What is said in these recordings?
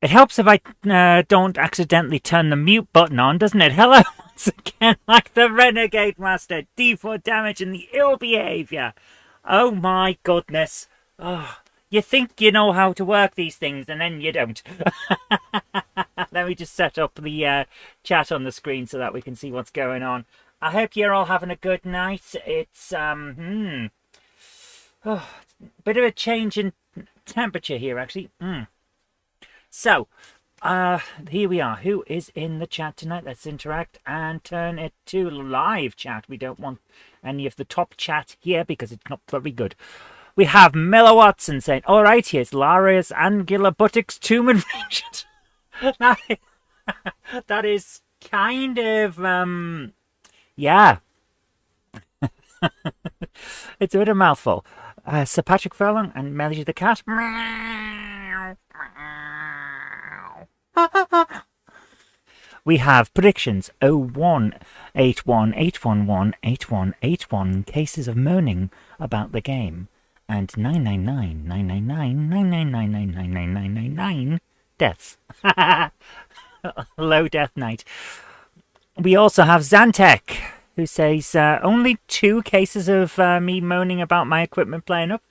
It helps if I don't accidentally turn the mute button on, doesn't it? Hello once again, like the Renegade Master. D4 damage and the ill behaviour. Oh my goodness. Oh, you think you know how to work these things and then you don't. Let me just set up the chat on the screen so that we can see what's going on. I hope you're all having a good night. It's bit of a change in temperature here, actually. So, here we are. Who is in the chat tonight? Let's interact and turn it to live chat. We don't want any of the top chat here because it's not very good. We have Miller Watson saying, all right, here's Lara's angular buttocks tomb invasion. That is kind of, yeah. It's a bit of a mouthful. Sir Patrick Furlong and Melody the cat. We have predictions 01, 81, 811, 8181 cases of moaning about the game, and 999, 999, 999, deaths. Low death night. We also have Zantec, who says only 2 cases of me moaning about my equipment playing up.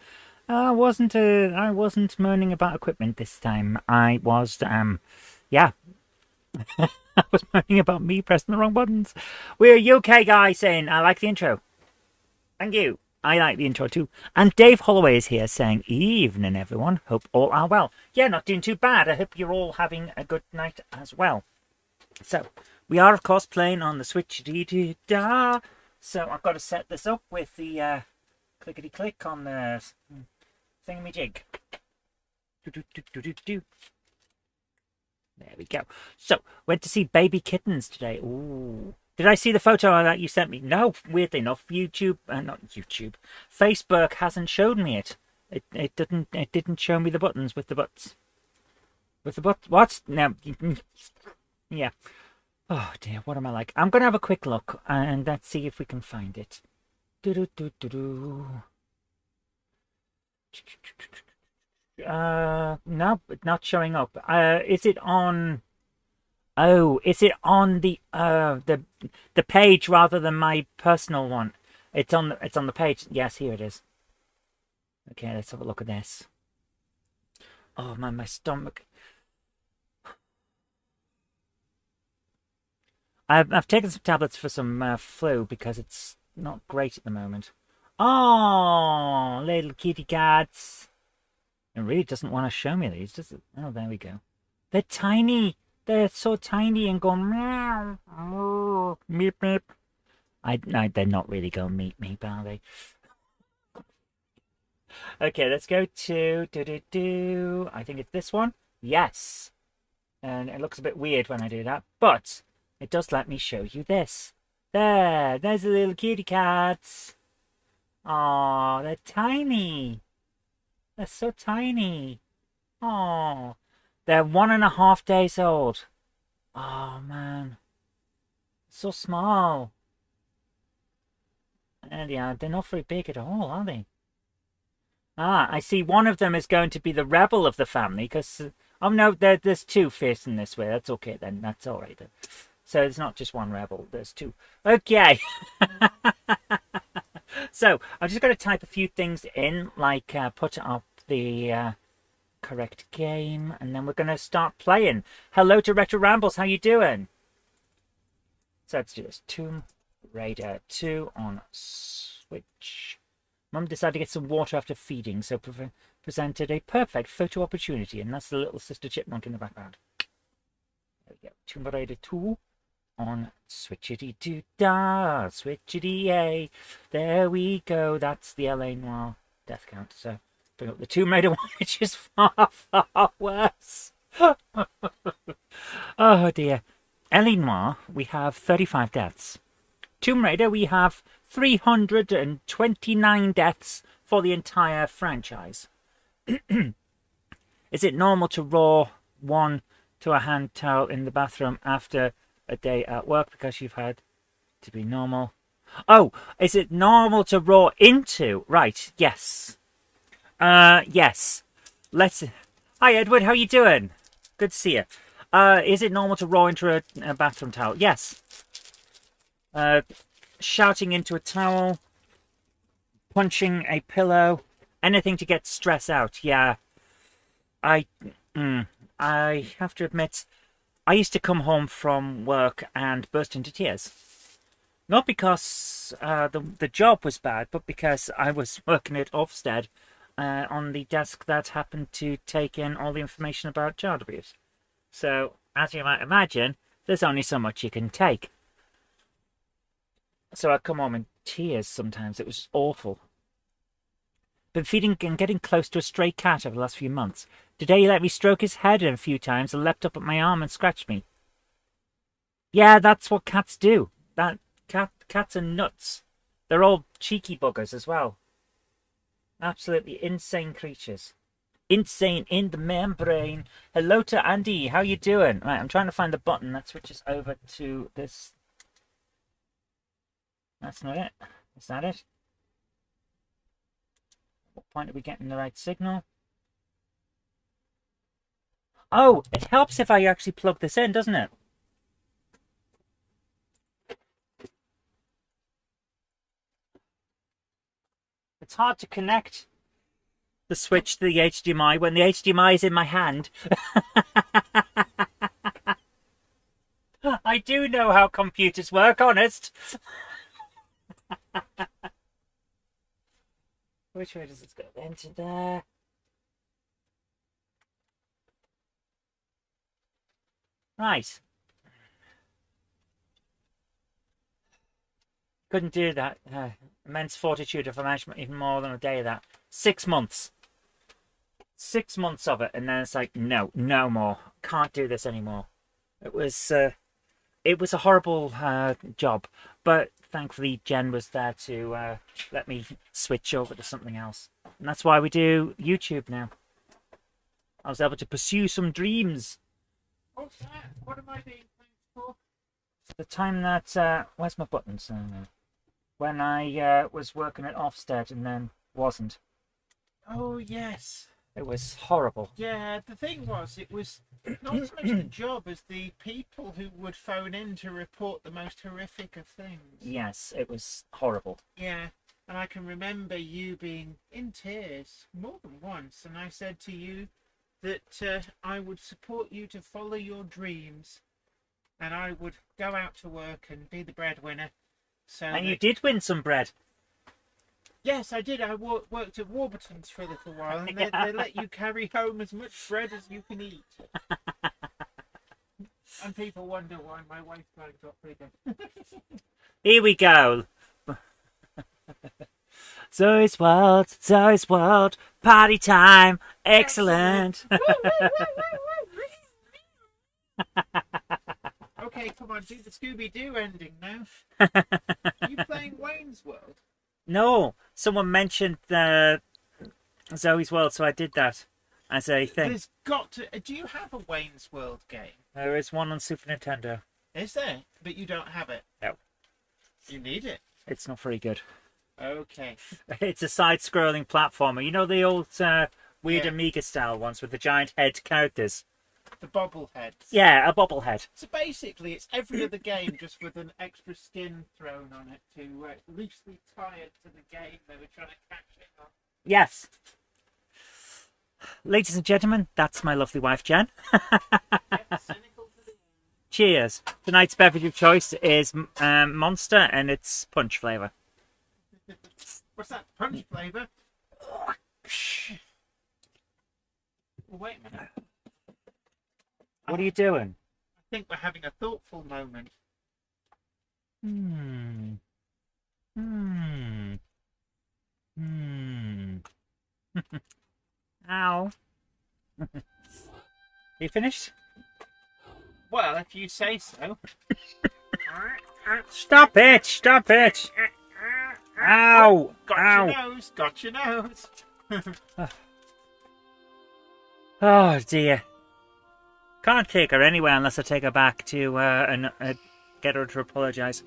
I wasn't moaning about equipment this time. I was yeah. I was moaning about me pressing the wrong buttons. We're UK guy saying, I like the intro. Thank you. I like the intro too. And Dave Holloway is here saying, evening everyone. Hope all are well. Yeah, not doing too bad. I hope you're all having a good night as well. So, we are of course playing on the Switch. Da. So I've got to set this up with the clickety click on the thingamajig. There we go. So, went to see baby kittens today. Ooh. Did I see the photo that you sent me? No, weirdly enough, not YouTube. Facebook hasn't showed me it. It didn't show me the buttons with the butts. With the butts? What? No. Yeah. Oh dear, what am I like? I'm going to have a quick look and let's see if we can find it. No, it's not showing up. Is it on? Oh, is it on the page rather than my personal one? It's on the page. Yes, here it is. Okay, let's have a look at this. Oh man, my stomach. I've taken some tablets for some flu because it's not great at the moment. Oh, little kitty cats. It really doesn't want to show me these, does it? Oh, there we go. They're tiny. They're so tiny and going meow, meow, meep, meep. They're not really going meep, meep, are they? Okay, let's go to I think it's this one. Yes. And it looks a bit weird when I do that, but it does let me show you this. There's the little kitty cats. Oh, they're tiny. They're so tiny. Oh, they're 1.5 days old. Oh, man. So small. And yeah, they're not very big at all, are they? Ah, I see one of them is going to be the rebel of the family because... oh, no, there's 2 facing this way. That's okay then. That's all right then. So it's not just one rebel. There's 2. Okay. So I'm just going to type a few things in, like put up the correct game, and then we're going to start playing. Hello to Retro Rambles. How you doing? So let's do this. Tomb Raider 2 on Switch. Mum decided to get some water after feeding, so presented a perfect photo opportunity, and that's the little sister chipmunk in the background. There we go. Tomb Raider 2 on Switchity-doo-dah, Switchity-yay. There we go. That's the LA Noire death count. So bring up the Tomb Raider one, which is far, far worse. Oh dear. LA Noire, we have 35 deaths. Tomb Raider, we have 329 deaths for the entire franchise. Is it normal to roar one to a hand towel in the bathroom after a day at work because you've had to be normal? Oh, is it normal to roar into? Right, yes. Yes. Hi Edward, how you doing? good to see you. Is it normal to roar into a bathroom towel? Yes. Shouting into a towel, punching a pillow, anything to get stress out. Yeah. I have to admit, I used to come home from work and burst into tears. Not because the job was bad, but because I was working at Ofsted on the desk that happened to take in all the information about child abuse. So, as you might imagine, there's only so much you can take. So I'd come home in tears sometimes. It was awful. Been feeding and getting close to a stray cat over the last few months. Today he let me stroke his head a few times and leapt up at my arm and scratched me. Yeah, that's what cats do. Cats are nuts. They're all cheeky buggers as well. Absolutely insane creatures. Insane in the membrane. Hello to Andy. How you doing? Right, I'm trying to find the button that switches over to this. That's not it. Is that it? What point are we getting the right signal? Oh, it helps if I actually plug this in, doesn't it? It's hard to connect the switch to the HDMI when the HDMI is in my hand. I do know how computers work, honest. Which way does it go? Into there. Right. Couldn't do that. Immense fortitude if I managed even more than a day of that. 6 months. 6 months of it, and then it's like, no more. Can't do this anymore. It was a horrible job, but thankfully Jen was there to let me switch over to something else, and that's why we do YouTube now. I was able to pursue some dreams. What's that? What am I being thanked for? The time that where's my buttons? When I was working at Ofsted and then wasn't. Oh, yes. It was horrible. Yeah, the thing was, it was not so much the job as the people who would phone in to report the most horrific of things. Yes, it was horrible. Yeah, and I can remember you being in tears more than once, and I said to you that I would support you to follow your dreams, and I would go out to work and be the breadwinner. And you did win some bread. Yes, I did. I worked at Warburton's for a little while, and they let you carry home as much bread as you can eat. And people wonder why my waistline got bigger. Here we go. Zoe's World, party time, excellent. Okay, come on, do the Scooby-Doo ending now. Are you playing Wayne's World? No, someone mentioned Zoe's World, so I did that as a thing. There's got to... Do you have a Wayne's World game? There is one on Super Nintendo. Is there? But you don't have it? No. You need it. It's not very good. Okay. It's a side-scrolling platformer. You know the old weird Amiga-style ones with the giant head characters? The bobbleheads. Yeah, a bobblehead. So basically, it's every other game just with an extra skin thrown on it to loosely tie it to the game they were trying to catch it on. Yes. Ladies and gentlemen, that's my lovely wife, Jen. Yep, cynical to the end. Cheers. Tonight's beverage of choice is Monster, and it's punch flavour. What's that? Punch flavour? Well, wait a minute. What are you doing? I think we're having a thoughtful moment. Ow. You finished? Well, if you say so. Stop it! Stop it! Ow! Got Ow! your nose! Got your nose! Oh dear. Can't take her anywhere unless I take her back to and get her to apologise.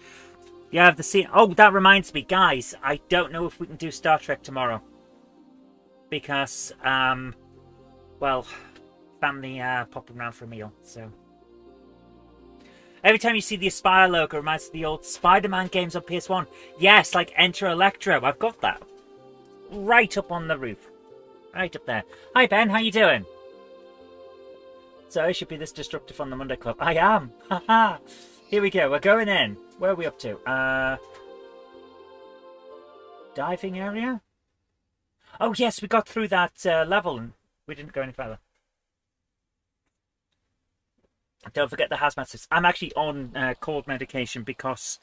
You have the scene. Oh, that reminds me, guys. I don't know if we can do Star Trek tomorrow because, well, family popping around for a meal. So every time you see the Aspire logo, it reminds me of the old Spider-Man games on PS1. Yes, like Enter Electro. I've got that right up on the roof, right up there. Hi Ben, how you doing? So I should be this destructive on the Monday Club. I am. Haha. Here we go. We're going in. Where are we up to? Diving area? Oh yes, we got through that level and we didn't go any further. Don't forget the hazmat suits. I'm actually on cold medication because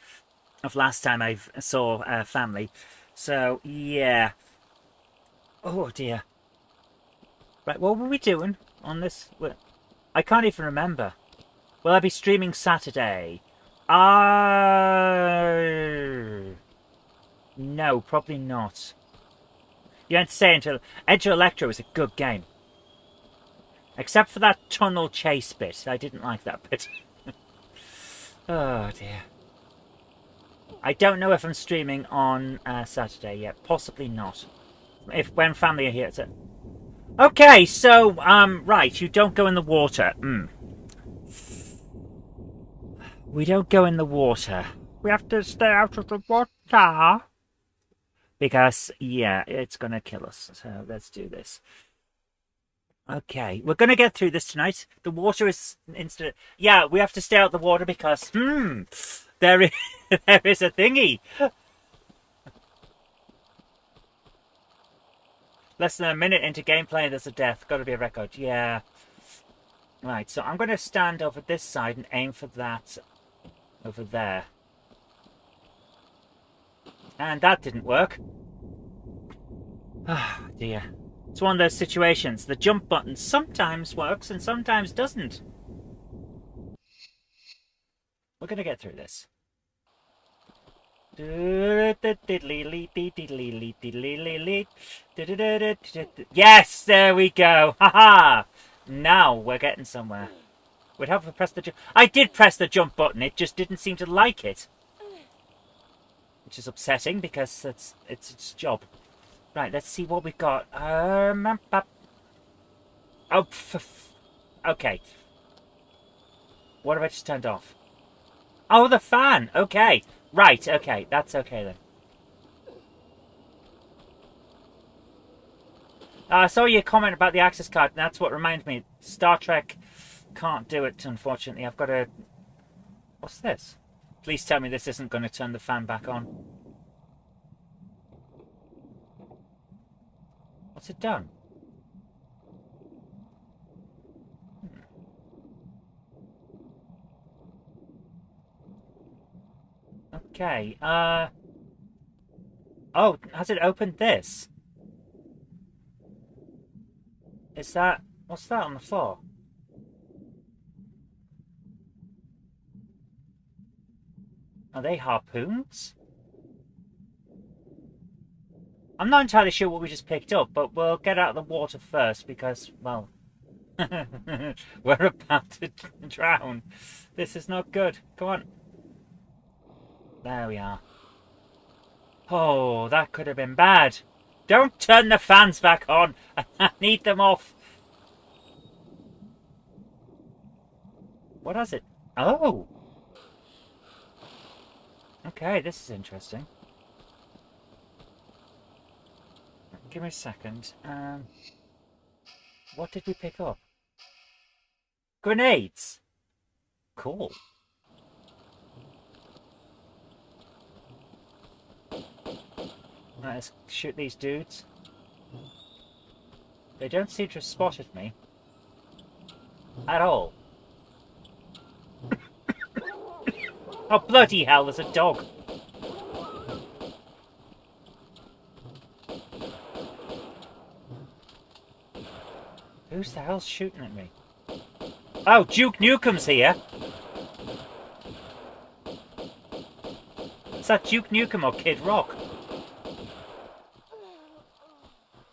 of last time I saw family. So yeah. Oh dear. Right, what were we doing on this? I can't even remember. Will I be streaming Saturday? No, probably not. You had to say Enter Electro is a good game. Except for that tunnel chase bit. I didn't like that bit. Oh dear. I don't know if I'm streaming on Saturday yet. Possibly not. When family are here. Okay, so, right, you don't go in the water. We don't go in the water. We have to stay out of the water. Because, yeah, it's going to kill us. So let's do this. Okay, we're going to get through this tonight. The water is instant. Yeah, we have to stay out of the water because, there is, there is a thingy. Less than a minute into gameplay and there's a death. Got to be a record. Yeah. Right, so I'm going to stand over this side and aim for that over there. And that didn't work. Ah, dear. It's one of those situations. The jump button sometimes works and sometimes doesn't. We're going to get through this. Yes, there we go. Haha. Now we're getting somewhere. We'd have to press the jump. I did press the jump button. It just didn't seem to like it. Which is upsetting because it's its job. Right, let's see what we've got. Okay. What have I just turned off? Oh, the fan. Okay. Right, okay. That's okay then. I saw your comment about the access card, and that's what reminded me. Star Trek can't do it, unfortunately. I've got to... What's this? Please tell me this isn't going to turn the fan back on. What's it done? Okay, Oh, has it opened this? Is that... What's that on the floor? Are they harpoons? I'm not entirely sure what we just picked up, but we'll get out of the water first because, well... we're about to drown. This is not good. Come on. There we are. Oh, that could have been bad. Don't turn the fans back on. I need them off. What is it? Oh. Okay, this is interesting. Give me a second. What did we pick up? Grenades. Cool. Right, let's shoot these dudes. They don't seem to have spotted me. At all. Oh, bloody hell, there's a dog. Who's the hell's shooting at me? Oh, Duke Nukem's here. Is that Duke Nukem or Kid Rock?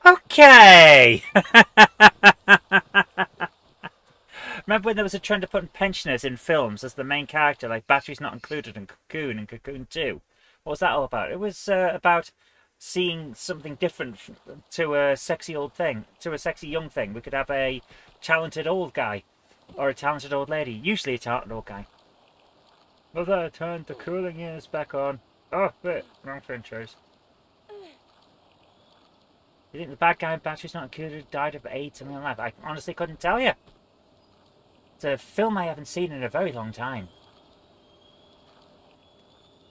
Okay! Remember when there was a trend of putting pensioners in films as the main character, like Batteries Not Included and Cocoon 2? What was that all about? It was about seeing something different to a sexy old thing, to a sexy young thing. We could have a talented old guy or a talented old lady. Usually a talented old guy. Mother, turned the cooling units back on. Oh, wait, wrong franchise. You think the bad guy in Battery's Not Included died of AIDS in real life? I honestly couldn't tell you. It's a film I haven't seen in a very long time.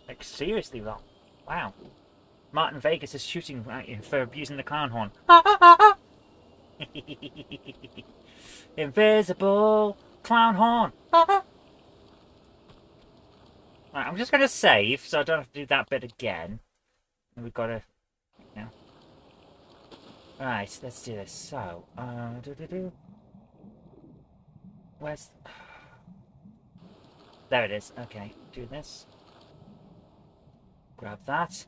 Like, seriously long. Wow. Martin Vegas is shooting at you for abusing the clown horn. Invisible clown horn. Right, I'm just going to save, so I don't have to do that bit again. And we've got to... You know. Right, let's do this. So, where's... There it is. Okay, do this. Grab that.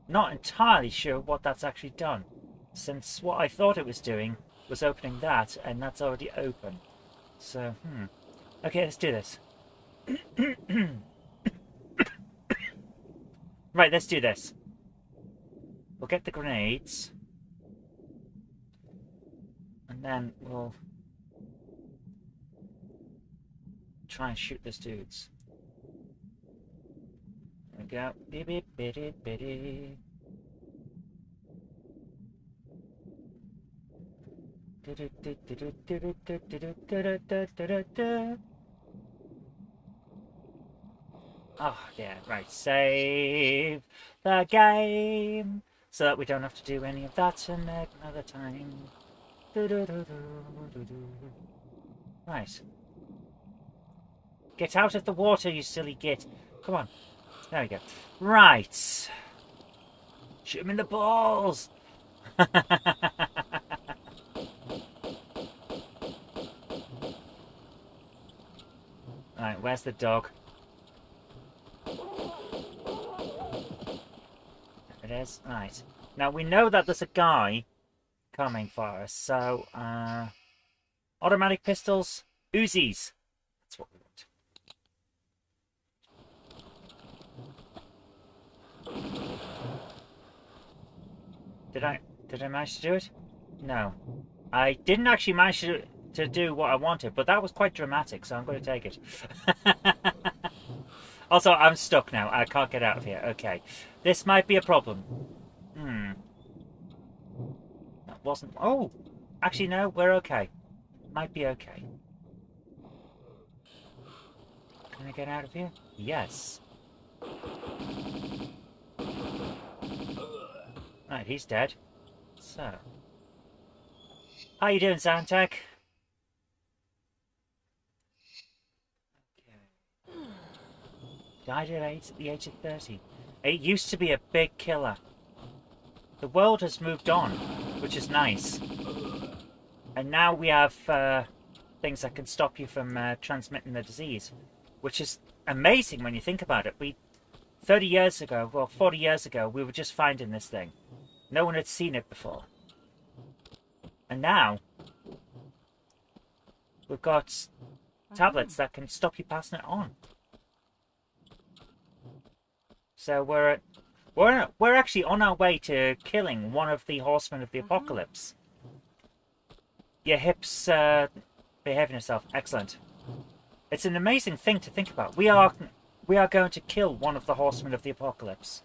Not entirely sure what that's actually done, since what I thought it was doing was opening that, and that's already open. So, Okay, let's do this. Right, let's do this. We'll get the grenades. And then we'll try and shoot those dudes. There we go. Beep, beep, bitty, bitty. Oh, yeah, right. Save the game so that we don't have to do any of that another time. Right. Get out of the water, you silly git. Come on. There we go. Right. Shoot him in the balls. Right, where's the dog? There it is. Right. Now, we know that there's a guy coming for us, so, automatic pistols, Uzis. That's what we want. Did I manage to do it? No. I didn't actually manage to do what I wanted, but that was quite dramatic, so I'm going to take it. Also, I'm stuck now. I can't get out of here. Okay. This might be a problem. That wasn't... Oh! Actually, no. We're okay. Might be okay. Can I get out of here? Yes. Right, he's dead. So... How you doing, Zantek? Died at the age of 30. It used to be a big killer. The world has moved on, which is nice. And now we have things that can stop you from transmitting the disease, which is amazing when you think about it. 30 years ago, well, 40 years ago, we were just finding this thing. No one had seen it before. And now, we've got tablets that can stop you passing it on. So we're actually on our way to killing one of the horsemen of the apocalypse. Your hips behaving yourself. Excellent. It's an amazing thing to think about. We are going to kill one of the horsemen of the apocalypse.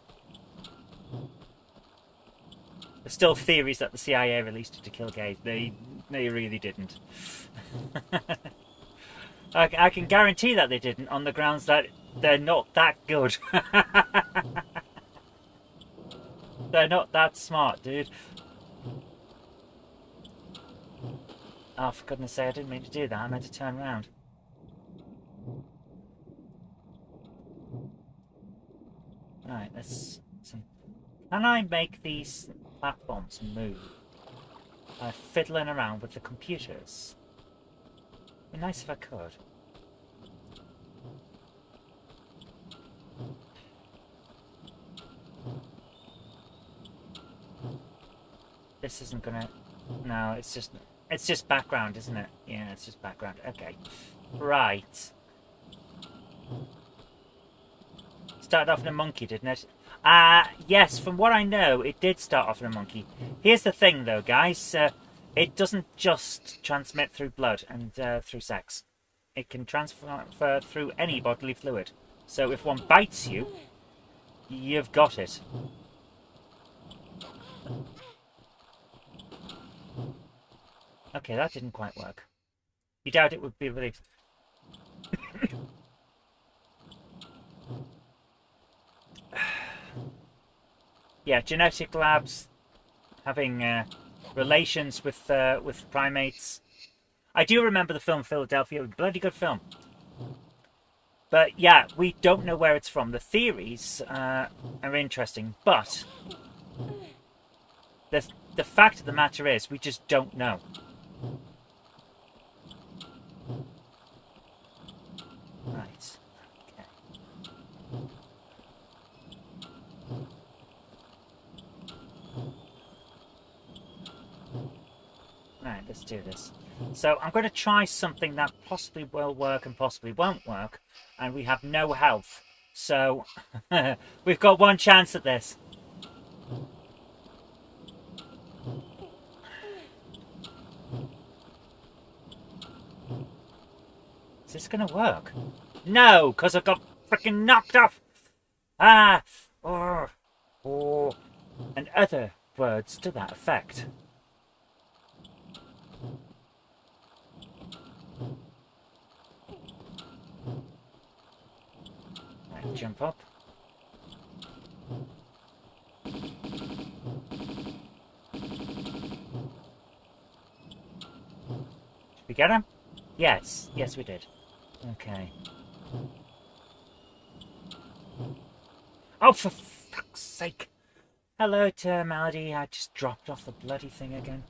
There's still theories that the CIA released it to kill gays. They really didn't. I can guarantee that they didn't, on the grounds that they're not that good. They're not that smart, dude. Oh, for goodness sake, I didn't mean to do that. I meant to turn around. Right, let's see. Can I make these platforms move by fiddling around with the computers? It'd be nice if I could. This isn't gonna... No, it's just background, isn't it? Yeah, it's just background. Okay. Right. Let's started off in a monkey, didn't it? Yes, from what I know, it did start off in a monkey. Here's the thing, though, guys. It doesn't just transmit through blood and through sex. It can transfer through any bodily fluid. So if one bites you, you've got it. Okay, that didn't quite work. You doubt it would be released. Yeah, genetic labs having relations with primates. I do remember the film Philadelphia. Bloody good film. But yeah, we don't know where it's from. The theories are interesting, but the fact of the matter is we just don't know. Right. Okay. Right, let's do this. So I'm going to try something that possibly will work and possibly won't work, and we have no health. So we've got one chance at this. Is this going to work? No, because I got freaking knocked off. Oh, and other words to that effect. Right, jump up. Did we get him? Yes, yes we did. Okay. Oh, for fuck's sake! Hello to Melody. I just dropped off the bloody thing again.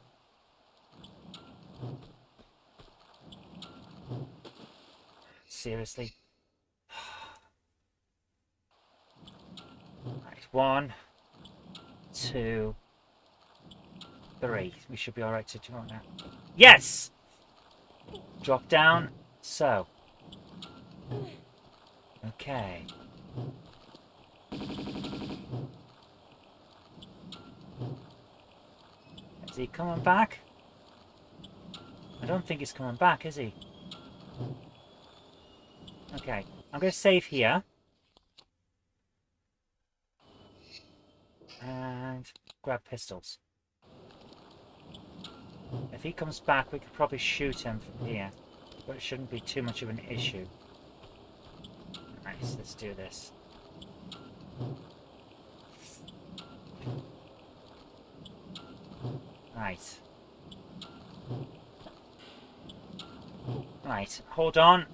Seriously? Right, 1, 2, 3. We should be alright to do it now. Yes! Drop down. So. Okay. Is he coming back? I don't think he's coming back, is he? Okay. I'm going to save here. And grab pistols. If he comes back, we could probably shoot him from here. But it shouldn't be too much of an issue. Nice, let's do this. Right. Right, hold on.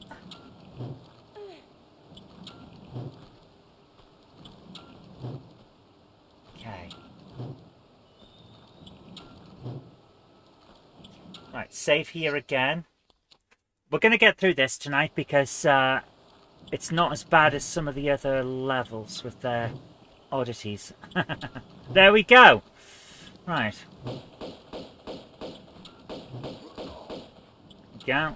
Okay. Right, save here again. We're going to get through this tonight because it's not as bad as some of the other levels with their oddities. There we go. Right. Go.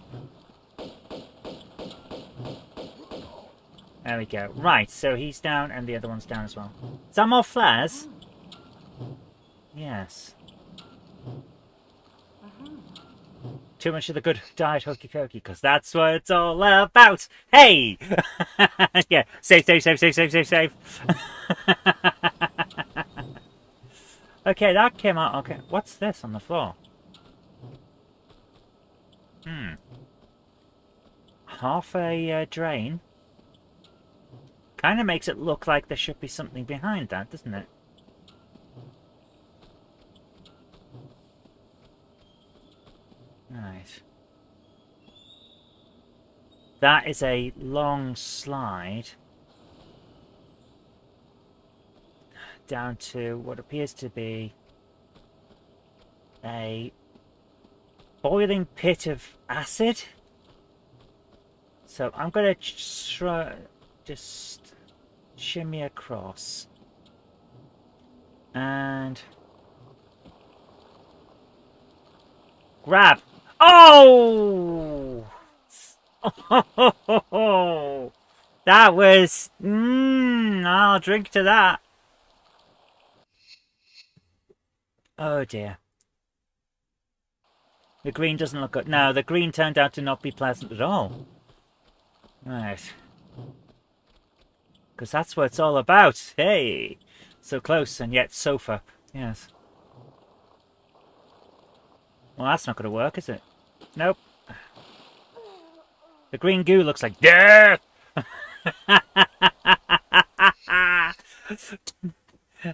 There we go. Right, so he's down and the other one's down as well. Is that more flares? Yes. Too much of the good diet hokey cokey, because that's what it's all about. Hey! Yeah, save. Okay, that came out. Okay, what's this on the floor? Half a drain. Kind of makes it look like there should be something behind that, doesn't it? Right. That is a long slide down to what appears to be a boiling pit of acid. So I'm going to just shimmy across and grab. Oh! Oh! That was... I'll drink to that. Oh dear. The green doesn't look good. No, the green turned out to not be pleasant at all. Right. Because that's what it's all about. Hey! So close and yet so far. Yes. Well, that's not going to work, is it? Nope. The green goo looks like death!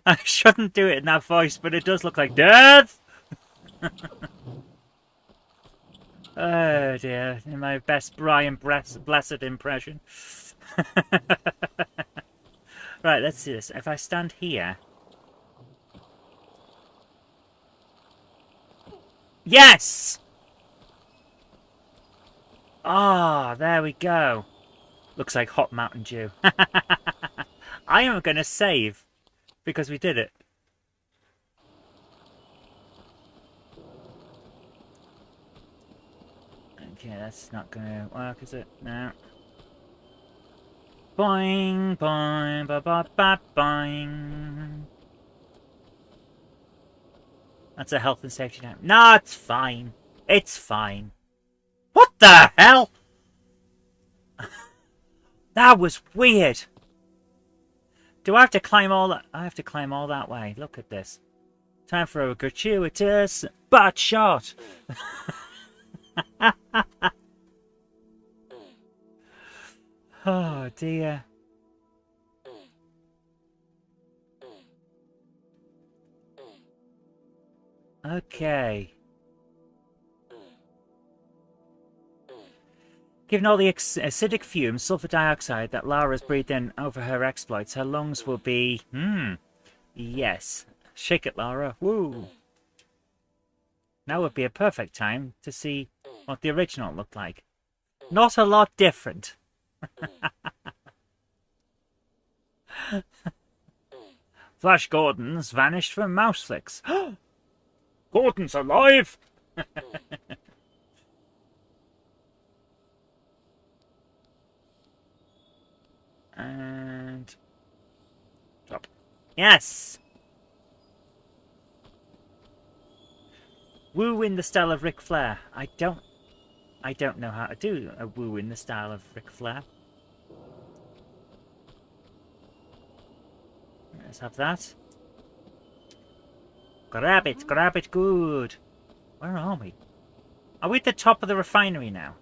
I shouldn't do it in that voice, but it does look like death! Oh dear, in my best Brian Blessed impression. Right, let's see this. If I stand here... Yes! Ah, there we go. Looks like hot Mountain Dew. I am going to save because we did it. Okay, that's not going to work, is it? No. Boing, boing, ba ba ba boing. That's a health and safety now. No, it's fine. It's fine. What the hell? That was weird. Do I have to climb all that? I have to climb all that way. Look at this. Time for a gratuitous butt shot. Oh dear. Okay. Given all the acidic fumes, sulfur dioxide that Lara's breathed in over her exploits, her lungs will be... Yes. Shake it, Lara. Woo! Now would be a perfect time to see what the original looked like. Not a lot different. Flash Gordon's vanished from Mouseflicks. Gordon's alive! And... drop. Yes! Woo in the style of Ric Flair. I don't know how to do a woo in the style of Ric Flair. Let's have that. Grab it good. Where are we? Are we at the top of the refinery now?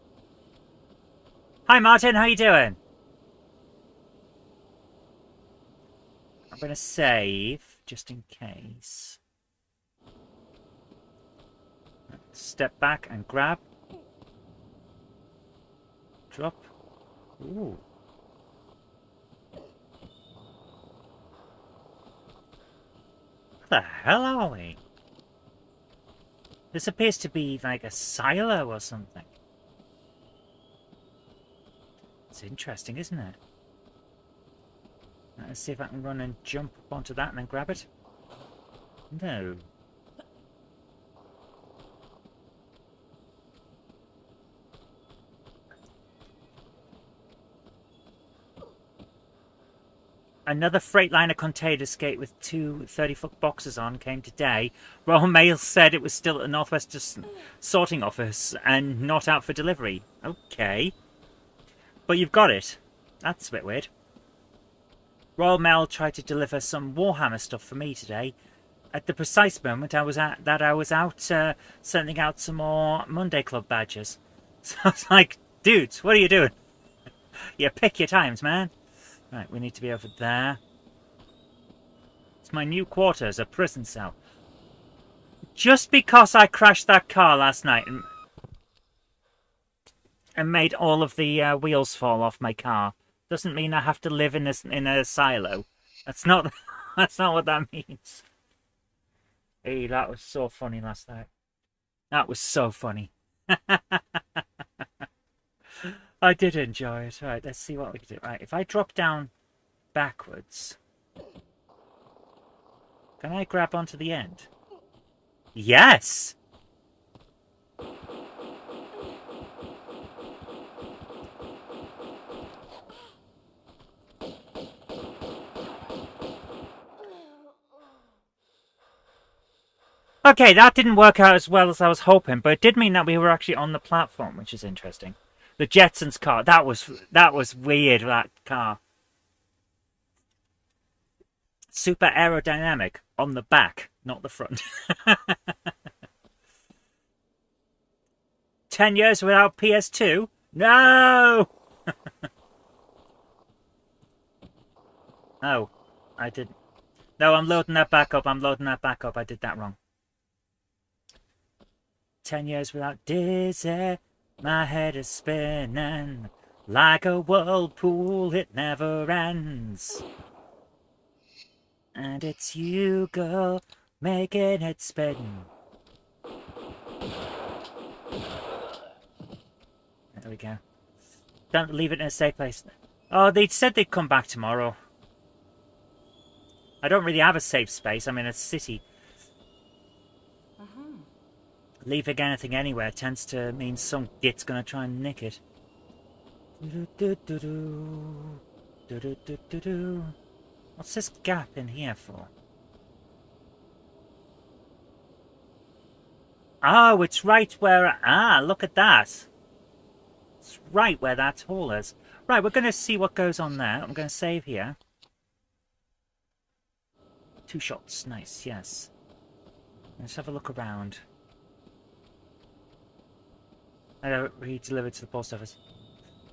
Hi Martin, how you doing? I'm going to save, just in case. Step back and grab. Drop. Ooh. What the hell are we? This appears to be like a silo or something. It's interesting, isn't it? Let's see if I can run and jump onto that and then grab it. No. Another Freightliner container skate with two 30-foot boxes on came today. Royal Mail said it was still at the Northwest sorting office and not out for delivery. Okay. But you've got it. That's a bit weird. Royal Mail tried to deliver some Warhammer stuff for me today. At the precise moment I was out sending out some more Monday Club badges. So I was like, dudes, what are you doing? You pick your times, man. Right, we need to be over there. It's my new quarters, a prison cell. Just because I crashed that car last night and made all of the wheels fall off my car doesn't mean I have to live in a silo. That's not what that means. Hey, that was so funny last night. That was so funny. I did enjoy it. Right, let's see what we can do. Right, if I drop down backwards, can I grab onto the end? Yes! Okay, that didn't work out as well as I was hoping, but it did mean that we were actually on the platform, which is interesting. The Jetsons car, that was weird, that car. Super aerodynamic on the back, not the front. 10 years without PS2? No! Oh, I didn't. No, I'm loading that back up. I'm loading that back up. I did that wrong. 10 years without Dizzy. My head is spinning like a whirlpool. It never ends. And it's you, girl, making it spin. There we go. Don't leave it in a safe place. Oh, they said they'd come back tomorrow. I don't really have a safe space. I'm in a city. Leaving anything anywhere tends to mean some git's gonna try and nick it. What's this gap in here for? Oh, it's right where... Ah, look at that. It's right where that hole is. Right, we're going to see what goes on there. I'm going to save here. 2 shots. Nice, yes. Let's have a look around. Re-delivered to the post office.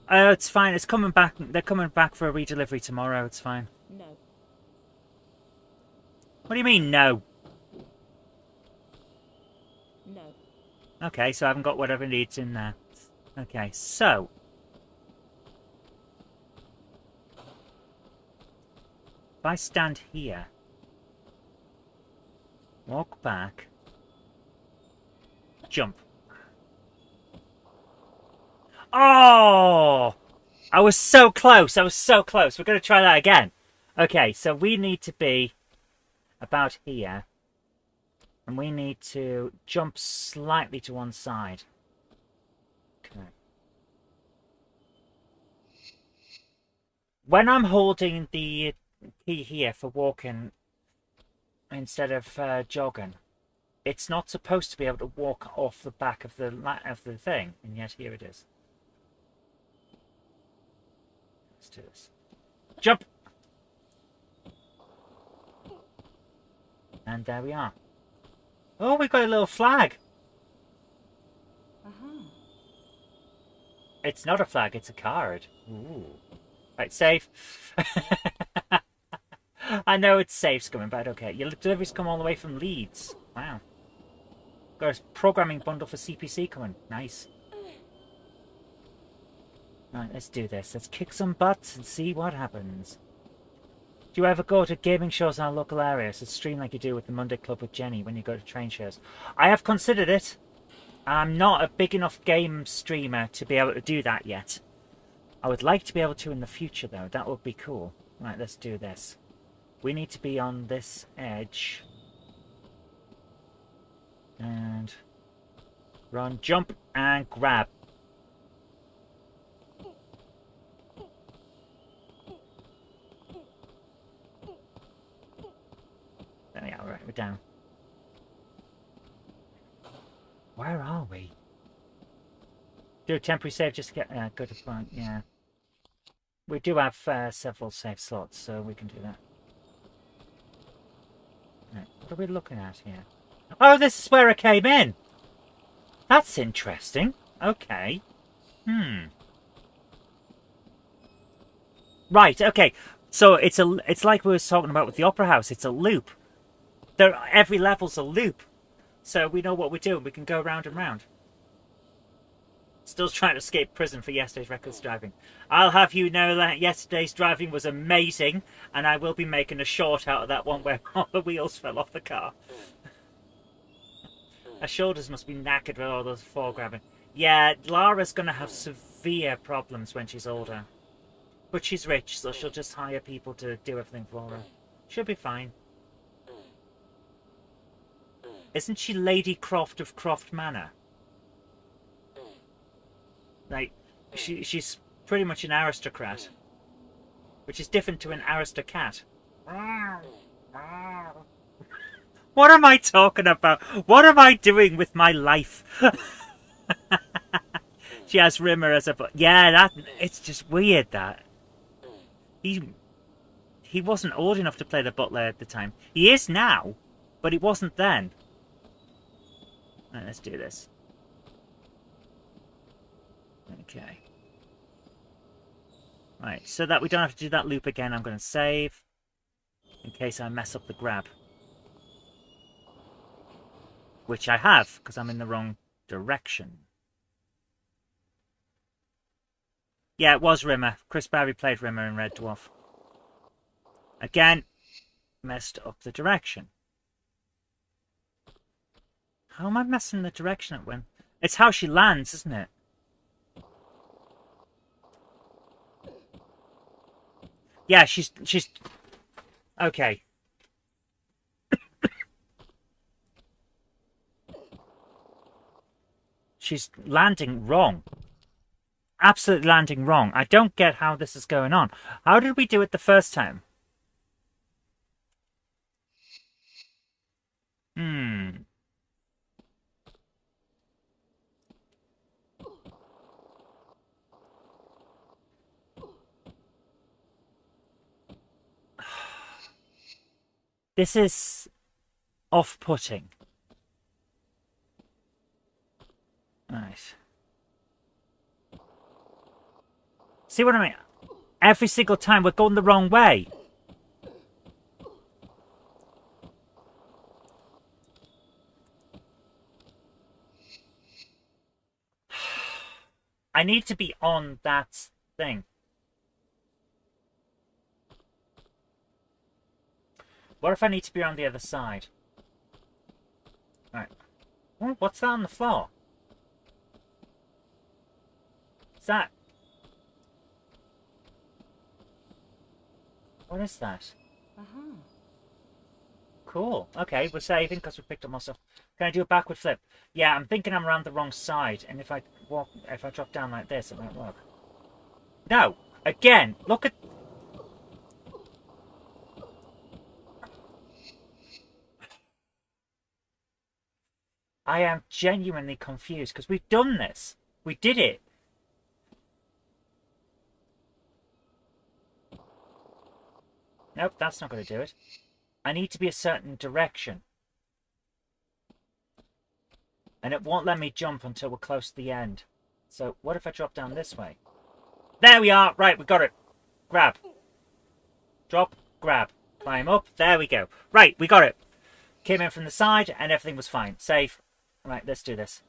It's fine. It's coming back. They're coming back for a redelivery tomorrow. It's fine. No. What do you mean, no? No. Okay, so I haven't got whatever needs in there. Okay, so... if I stand here... walk back... jump. Oh! I was so close. I was so close. We're going to try that again. Okay, so we need to be about here. And we need to jump slightly to one side. Okay. When I'm holding the key here for walking instead of jogging, it's not supposed to be able to walk off the back of the thing, and yet here it is. Let's do this. Jump! And there we are. Oh, we got a little flag. It's not a flag, it's a card. Ooh. Right, save. I know it's save's coming, but okay. Your deliveries come all the way from Leeds. Wow. Got a programming bundle for CPC coming. Nice. Right, let's do this. Let's kick some butts and see what happens. Do you ever go to gaming shows in our local area? So stream like you do with the Monday Club with Jenny when you go to train shows. I have considered it. I'm not a big enough game streamer to be able to do that yet. I would like to be able to in the future, though. That would be cool. Right, let's do this. We need to be on this edge. And run, jump, and grab. There we are, right, we're down. Where are we? Do a temporary save just to get go to front, yeah. We do have several save slots, so we can do that. Right, what are we looking at here? Oh, this is where I came in! That's interesting. Okay. Right, okay. So it's like we were talking about with the Opera House, it's a loop. Every level's a loop. So we know what we're doing. We can go round and round. Still trying to escape prison for yesterday's reckless driving. I'll have you know that yesterday's driving was amazing, and I will be making a short out of that one where all the wheels fell off the car. Her shoulders must be knackered with all those foregrabbing. Yeah, Lara's going to have severe problems when she's older. But she's rich, so she'll just hire people to do everything for her. She'll be fine. Isn't she Lady Croft of Croft Manor? Like, she's pretty much an aristocrat. Which is different to an aristocrat. What am I talking about? What am I doing with my life? She has Rimmer as a... Yeah, that... It's just weird that. He wasn't old enough to play the butler at the time. He is now, but he wasn't then. Right, let's do this. Okay. Right, so that we don't have to do that loop again, I'm going to save. In case I mess up the grab. Which I have, because I'm in the wrong direction. Yeah, it was Rimmer. Chris Barry played Rimmer in Red Dwarf. Again, messed up the direction. How am I messing the direction up when? It's how she lands, isn't it? Yeah, she's... Okay. She's landing wrong. Absolutely landing wrong. I don't get how this is going on. How did we do it the first time? This is off-putting. Right. See what I mean? Every single time we're going the wrong way. I need to be on that thing. What if I need to be on the other side? Right. Oh, what's that on the floor? Is that... What is that? Uh-huh. Cool. Okay, we're saving because we picked up more stuff. Can I do a backward flip? Yeah, I'm thinking I'm around the wrong side, and if I drop down like this, it might work. No! Again! Look at... I am genuinely confused, because we've done this. We did it. Nope, that's not going to do it. I need to be a certain direction. And it won't let me jump until we're close to the end. So, what if I drop down this way? There we are! Right, we got it. Grab. Drop, grab. Climb up. There we go. Right, we got it. Came in from the side and everything was fine. Save. Right, let's do this.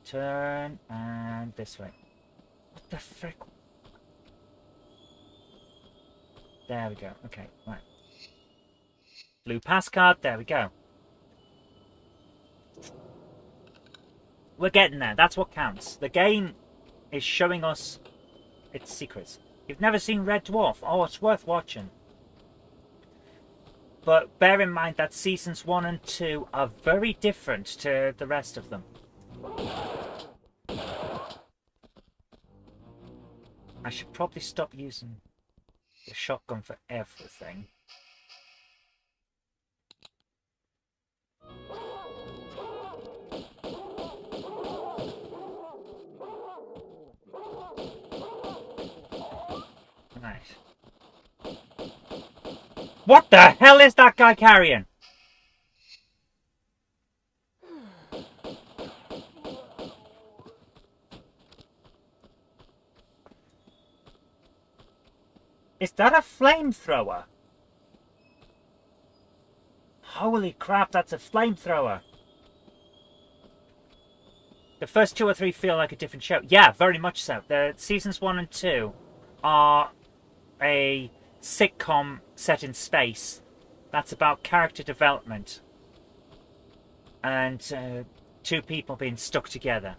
Turn and this way. What the frick? There we go. Okay, right. Blue pass card. There we go. We're getting there. That's what counts. The game is showing us its secrets. You've never seen Red Dwarf? Oh, it's worth watching. But bear in mind that seasons 1 and 2 are very different to the rest of them. I should probably stop using the shotgun for everything. Right. What the hell is that guy carrying? Is that a flamethrower? Holy crap, that's a flamethrower. The first 2 or 3 feel like a different show. Yeah, very much so. The seasons 1 and 2 are a sitcom set in space that's about character development and 2 people being stuck together.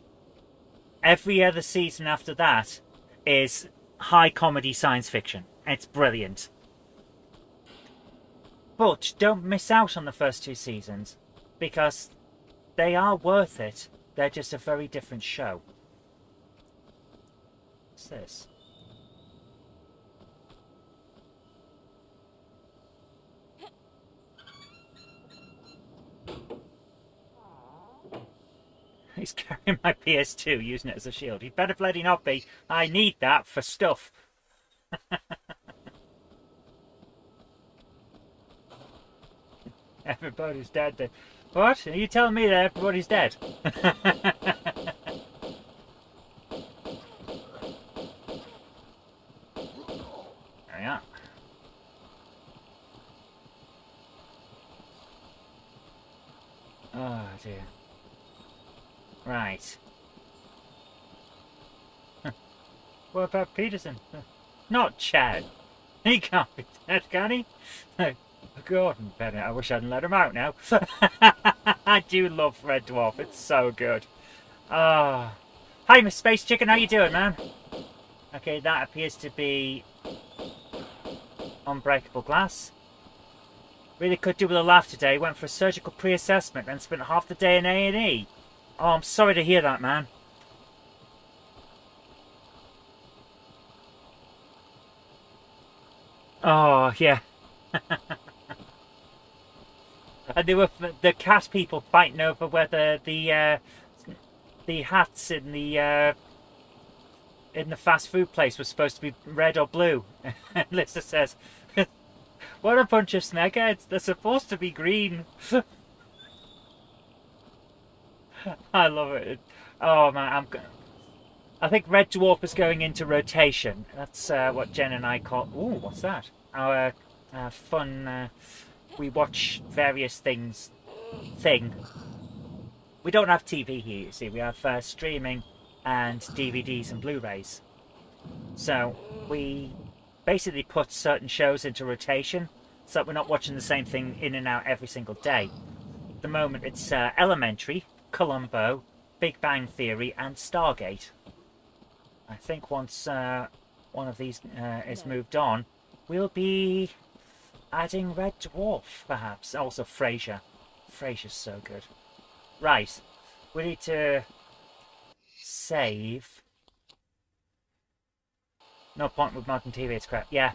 Every other season after that is high comedy science fiction. It's brilliant. But don't miss out on the first 2 seasons because they are worth it. They're just a very different show. What's this? He's carrying my PS2, using it as a shield. He better bloody not be. I need that for stuff. Everybody's dead. Then. What? Are you telling me that everybody's dead? There we are. Oh dear. Right. What about Peterson? Not Chad. He can't be dead, can he? Gordon Bennett. I wish I hadn't let him out now. I do love Red Dwarf. It's so good. Ah. Hi, Miss Space Chicken. How you doing, man? Okay, that appears to be unbreakable glass. Really could do with a laugh today. Went for a surgical pre-assessment and spent half the day in A&E. Oh, I'm sorry to hear that, man. Oh, yeah. And they were the cat people fighting over whether the hats in the fast food place were supposed to be red or blue. And Lisa says, "What a bunch of snakeheads! They're supposed to be green." I love it. Oh man, I think Red Dwarf is going into rotation. That's what Jen and I call. Ooh, what's that? Our fun. We watch various things. We don't have TV here. You see, we have streaming and DVDs and Blu-rays. So we basically put certain shows into rotation, so that we're not watching the same thing in and out every single day. At the moment, it's Elementary, Columbo, Big Bang Theory, and Stargate. I think once one of these is moved on, we'll be adding Red Dwarf, perhaps. Also Frasier. Frasier's so good. Right. We need to save. No point with modern TV, it's crap. Yeah.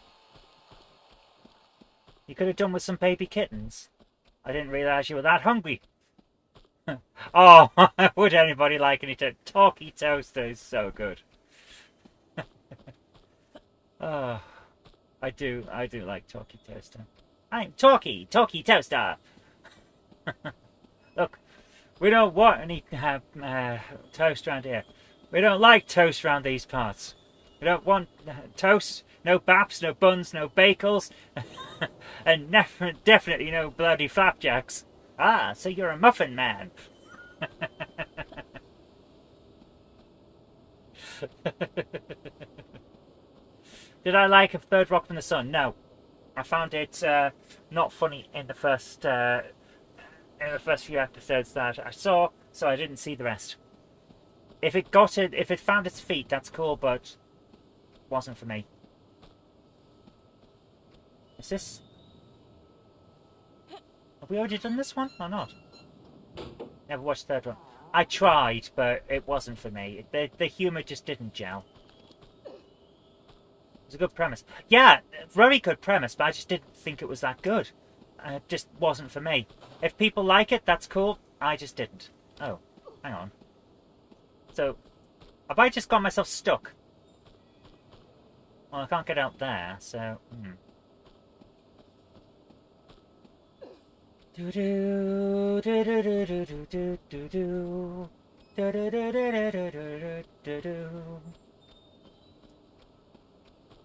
You could have done with some baby kittens. I didn't realise you were that hungry. Oh, would anybody like any Talkie Toaster is so good. Oh, I do like Talkie Toaster. I'm Talkie Toaster. Look, we don't want any toast around here. We don't like toast around these parts. We don't want toast, no baps, no buns, no bagels, and definitely no bloody flapjacks. Ah, so you're a muffin man. Did I like A Third Rock from the Sun? No. I found it not funny in the first few episodes that I saw, so I didn't see the rest. If it found its feet, that's cool, but wasn't for me. Is this? Have we already done this one or not? Never watched the third one. I tried, but it wasn't for me. The humour just didn't gel. It was a good premise. Yeah, very good premise, but I just didn't think it was that good. It just wasn't for me. If people like it, that's cool. I just didn't. Oh, hang on. So, have I just got myself stuck? Well, I can't get out there, so...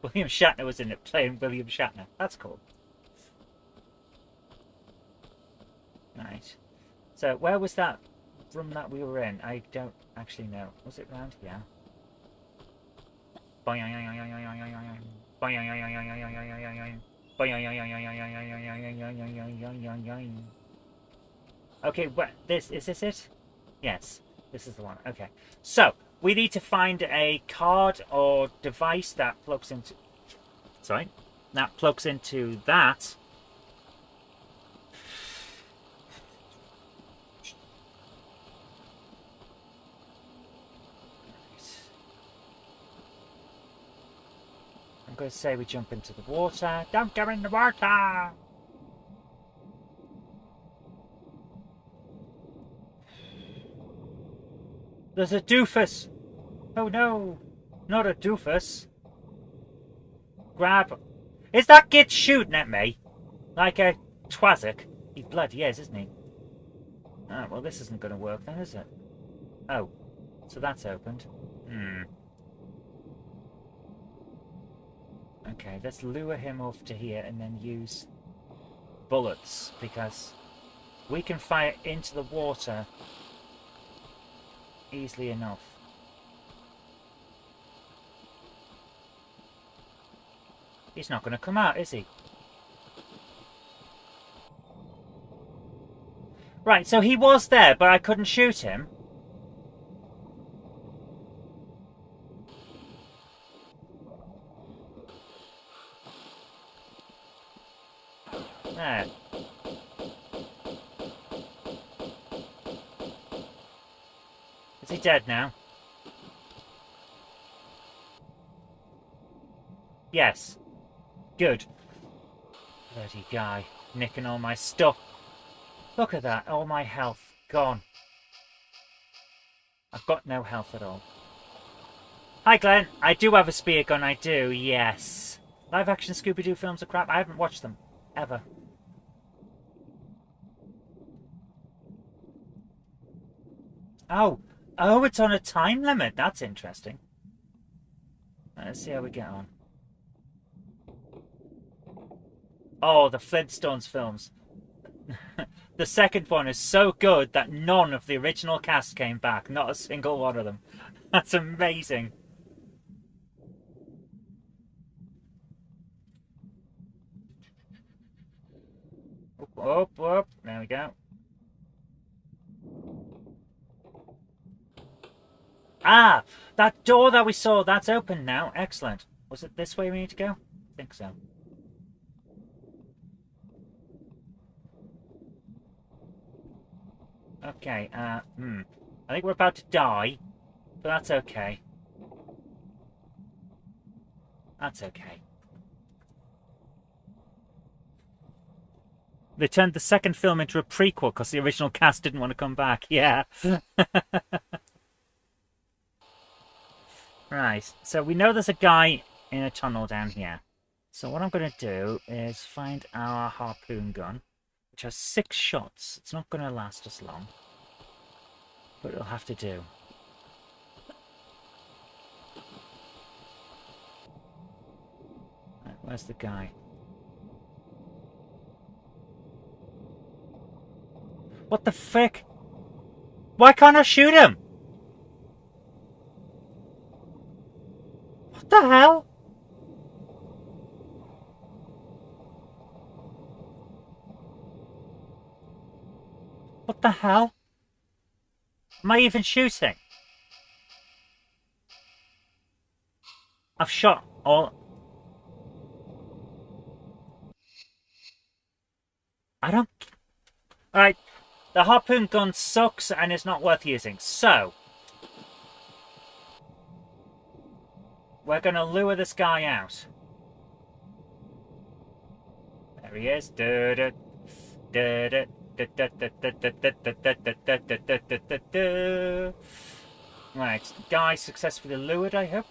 William Shatner was in it, playing William Shatner. That's cool. Right. So, where was that room that we were in? I don't actually know. Was it around here? Okay, what is this it? Yes, this is the one. Okay. So, we need to find a card or device that plugs into that. I'm going to say we jump into the water. Don't go in the water! There's a doofus! Oh no! Not a doofus. Grab. Is that git shooting at me? Like a twazzock? He bloody is, isn't he? Oh, well, this isn't going to work then, is it? Oh, so that's opened. Okay, let's lure him off to here and then use bullets, because we can fire into the water easily enough. He's not going to come out, is he? Right, so he was there, but I couldn't shoot him. There. Is he dead now? Yes. Good. Bloody guy. Nicking all my stuff. Look at that. All my health. Gone. I've got no health at all. Hi, Glenn. I do have a spear gun. I do. Yes. Live action Scooby-Doo films are crap. I haven't watched them. Ever. Oh. Oh, it's on a time limit. That's interesting. Let's see how we get on. Oh, the Flintstones films. The second one is so good that none of the original cast came back. Not a single one of them. That's amazing. Up, up. There we go. Ah! That door that we saw, that's open now. Excellent. Was it this way we need to go? I think so. Okay, I think we're about to die, but that's okay. That's okay. They turned the second film into a prequel because the original cast didn't want to come back. Yeah. Right, so we know there's a guy in a tunnel down here. So what I'm going to do is find our harpoon gun, which has 6 shots. It's not going to last us long, but it'll have to do. Right, where's the guy? What the frick? Why can't I shoot him? What the hell? What the hell? Am I even shooting? I've shot all... I don't... Alright, the harpoon gun sucks and it's not worth using, so... we're going to lure this guy out. There he is. Right, guy successfully lured, I hope.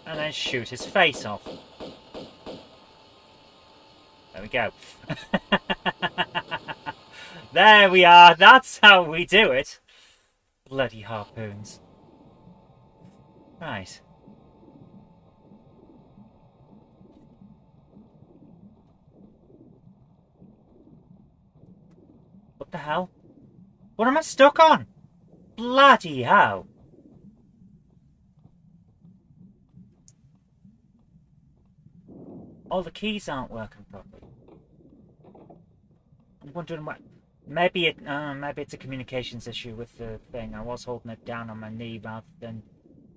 And then shoot his face off. There we go. There we are. That's how we do it. Bloody harpoons. Right. What the hell? What am I stuck on? Bloody hell. All the keys aren't working properly. I'm wondering what... maybe it's a communications issue with the thing. I was holding it down on my knee rather than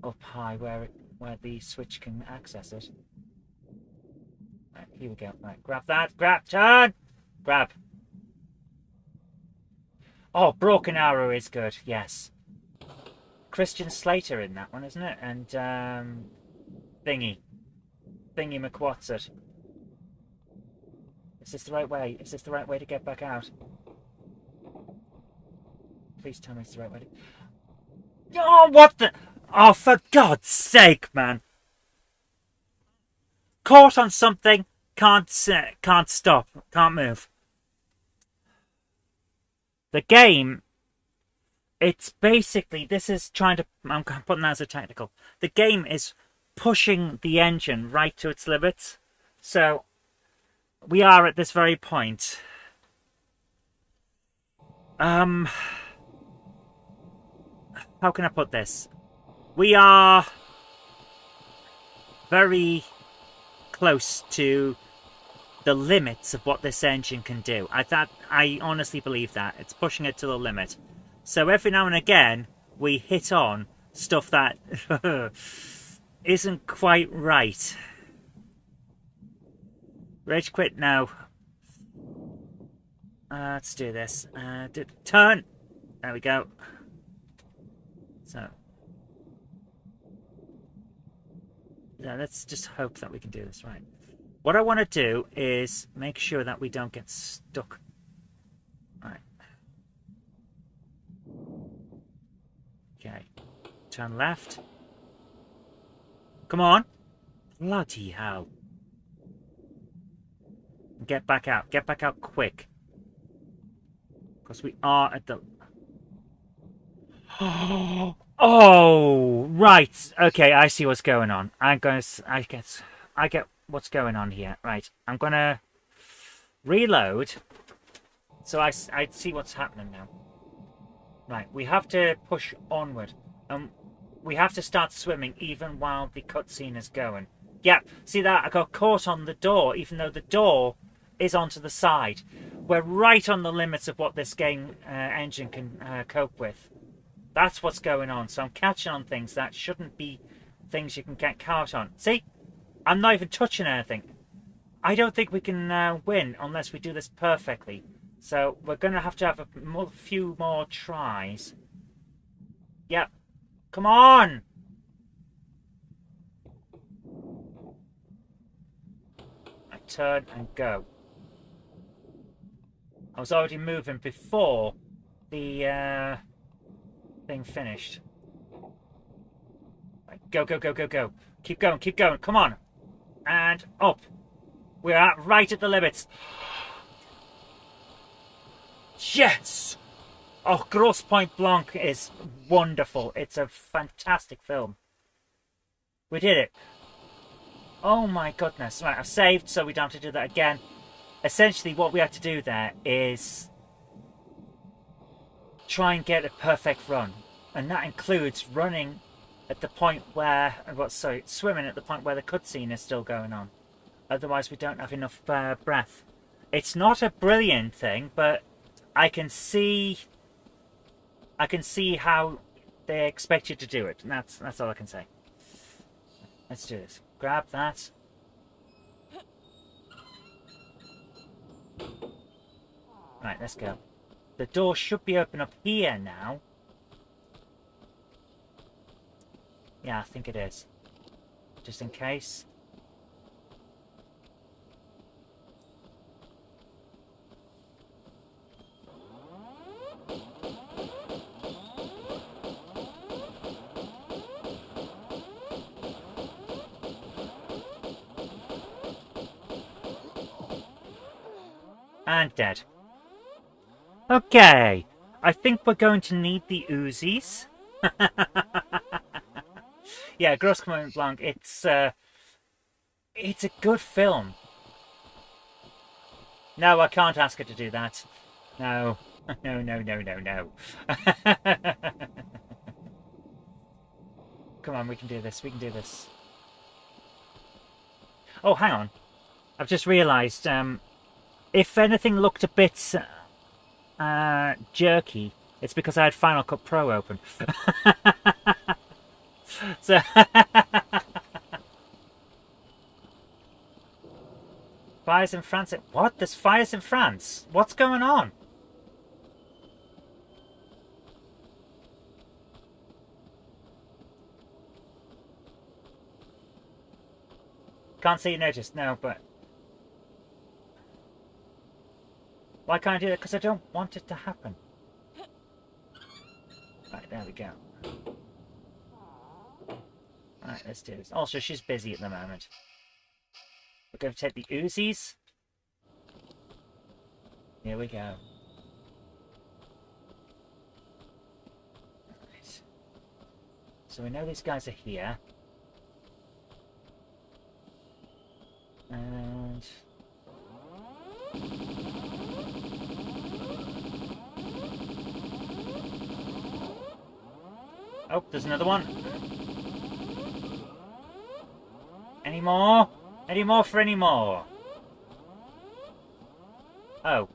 up high where the switch can access it. Right, here we go. Right, grab that. Grab, turn! Grab. Oh, Broken Arrow is good, yes. Christian Slater in that one, isn't it? And, Thingy McWhatsit. Is this the right way? Is this the right way to get back out? Please tell me it's the right way. Oh, what the? Oh, for God's sake, man! Caught on something, can't stop, can't move. The game, it's basically, this is trying to, I'm putting that as a technical. The game is pushing the engine right to its limits. So, we are at this very point. How can I put this? We are very close to the limits of what this engine can do. I honestly believe that. It's pushing it to the limit. So every now and again, we hit on stuff that isn't quite right. Rage quit now. Let's do this. Turn! There we go. So. Yeah, let's just hope that we can do this right. What I want to do is make sure that we don't get stuck. Right. Okay. Turn left. Come on. Bloody hell. Get back out. Get back out quick. Because we are at the... Oh, right. Okay, I see what's going on. I get what's going on here. Right, I'm gonna reload so I see what's happening now. Right, we have to push onward. We have to start swimming even while the cutscene is going. Yep, see that? I got caught on the door, even though the door is onto the side. We're right on the limits of what this game engine can cope with. That's what's going on. So I'm catching on things that shouldn't be things you can get caught on. See? I'm not even touching anything. I don't think we can win unless we do this perfectly. So we're going to have a few more tries. Yep. Come on! I turn and go. I was already moving before the thing finished. Right, go, go, go, go, go. Keep going, keep going. Come on. And up. We're right at the limits. Yes! Oh, Grosse Pointe Blanc is wonderful. It's a fantastic film. We did it. Oh my goodness. Right, I've saved so we don't have to do that again. Essentially, what we have to do there is try and get a perfect run. And that includes running at the point where... swimming at the point where the cutscene is still going on. Otherwise, we don't have enough breath. It's not a brilliant thing, but I can see how they expect you to do it. And that's all I can say. Let's do this. Grab that. Right, let's go. The door should be open up here now. Yeah, I think it is. Just in case. And dead. Okay. I think we're going to need the Uzis. Yeah, Grosse Pointe Blanc. It's a good film. No, I can't ask her to do that. No. No, no, no, no, no. Come on, we can do this. We can do this. Oh, hang on. I've just realised, if anything looked a bit jerky, it's because I had Final Cut Pro open. So fires in France. What? There's fires in France? What's going on? Can't see you noticed, no, but why can't I do that? Because I don't want it to happen. Right, there we go. Alright, let's do this. Also, she's busy at the moment. We're going to take the Uzis. Here we go. Right. So we know these guys are here. And... oh, there's another one. Any more? Any more for any more? Oh.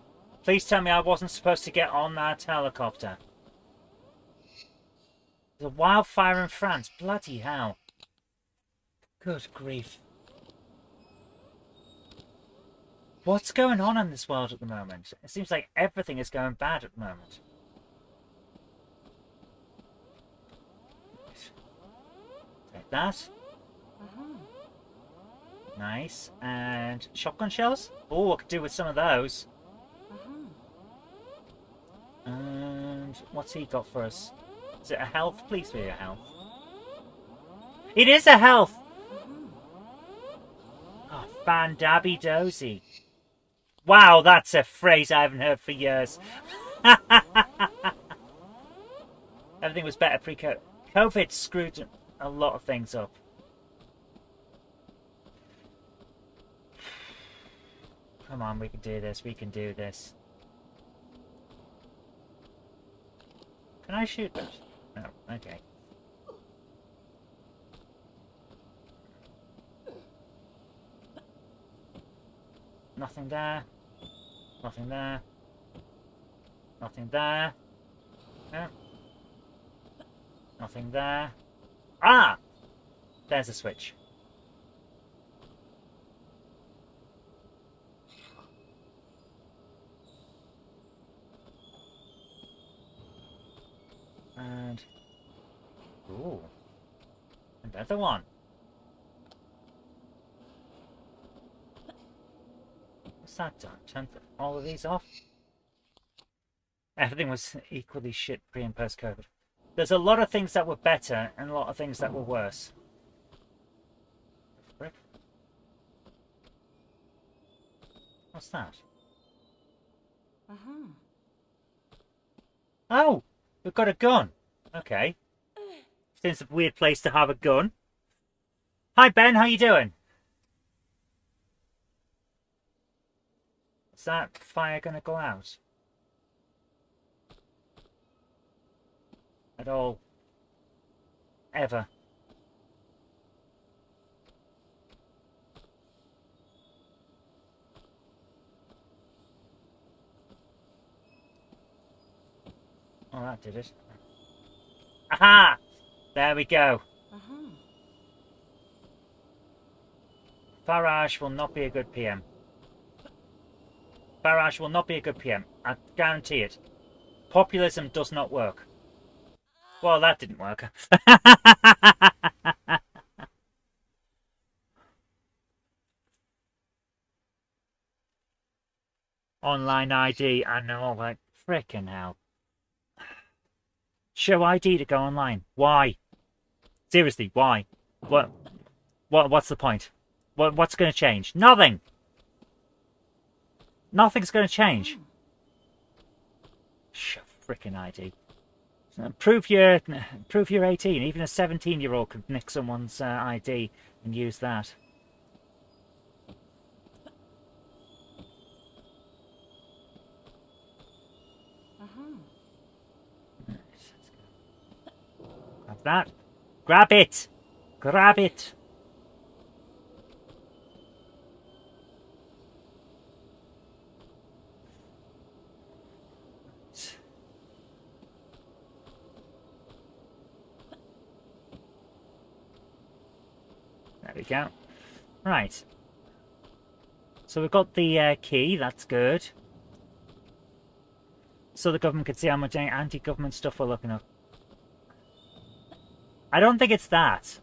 Please tell me I wasn't supposed to get on that helicopter. There's a wildfire in France. Bloody hell. Good grief. What's going on in this world at the moment? It seems like everything is going bad at the moment. Take that. Nice. And shotgun shells? Oh, I could do with some of those. And what's he got for us? Is it a health? Please be a health. It is a health! Oh, fan-dabby dozy. Wow, that's a phrase I haven't heard for years. Everything was better pre-COVID. COVID screwed a lot of things up. Come on, we can do this. We can do this. Can I shoot that? No. Okay. Nothing there. Nothing there. Nothing there. No. Nothing there. Ah! There's a switch. And... ooh. Another one. What's that done? Turn all of these off? Everything was equally shit pre and post COVID. There's a lot of things that were better and a lot of things that were worse. Frick. What's that? Oh! We've got a gun. Okay. Seems a weird place to have a gun. Hi Ben, how you doing? Is that fire gonna go out? At all? Ever? Oh, that did it. Aha! There we go. Farage will not be a good PM. Farage will not be a good PM. I guarantee it. Populism does not work. Well, that didn't work. Online ID, I know, like, frickin' hell. Show ID to go online. Why? Seriously, why? What's the point? What's going to change? Nothing. Nothing's going to change. Show frickin' ID. Prove you're 18. Even a 17-year-old could nick someone's ID and use that. Grab that. Grab it. Grab it. There we go. Right. So we've got the key. That's good. So the government could see how much anti-government stuff we're looking up. I don't think it's that.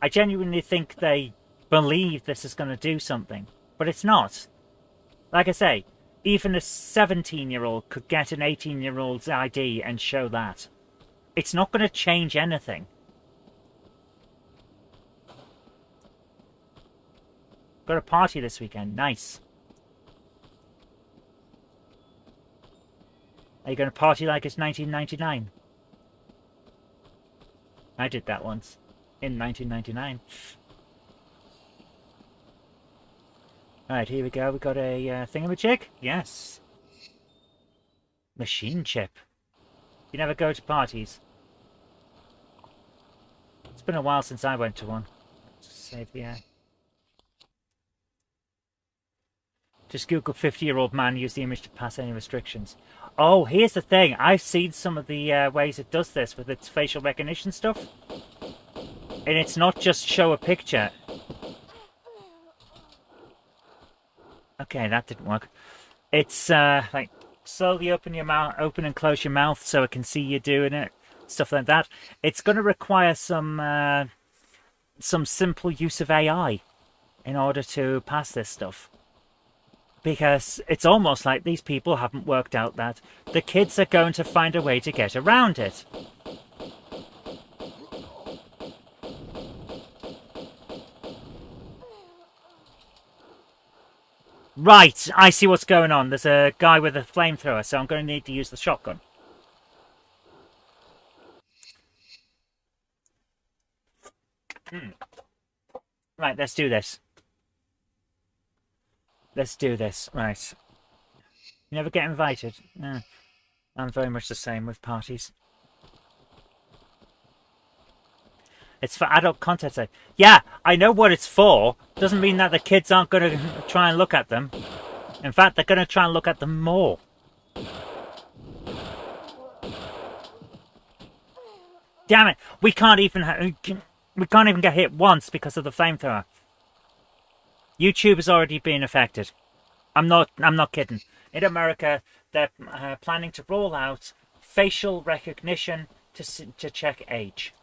I genuinely think they believe this is going to do something. But it's not. Like I say, even a 17-year-old could get an 18-year-old's ID and show that. It's not going to change anything. Got a party this weekend. Nice. Are you going to party like it's 1999? I did that once. In 1999. Alright, here we go. We got a thingamajig? Yes. Machine chip. You never go to parties? It's been a while since I went to one. Just save the air. Just Google 50-year-old man use the image to pass any restrictions. Oh, here's the thing. I've seen some of the ways it does this with its facial recognition stuff. And it's not just show a picture. Okay, that didn't work. It's like slowly open your mouth, open and close your mouth so it can see you doing it, stuff like that. It's going to require some simple use of AI in order to pass this stuff. Because it's almost like these people haven't worked out that the kids are going to find a way to get around it. Right, I see what's going on. There's a guy with a flamethrower, so I'm going to need to use the shotgun. Right, let's do this. Let's do this. Right. You never get invited? No. I'm very much the same with parties. It's for adult content. Yeah, I know what it's for. Doesn't mean that the kids aren't going to try and look at them. In fact, they're going to try and look at them more. Damn it! We can't even get hit once because of the flamethrower. YouTube has already been affected. I'm not kidding. In America, they're planning to roll out facial recognition to check age.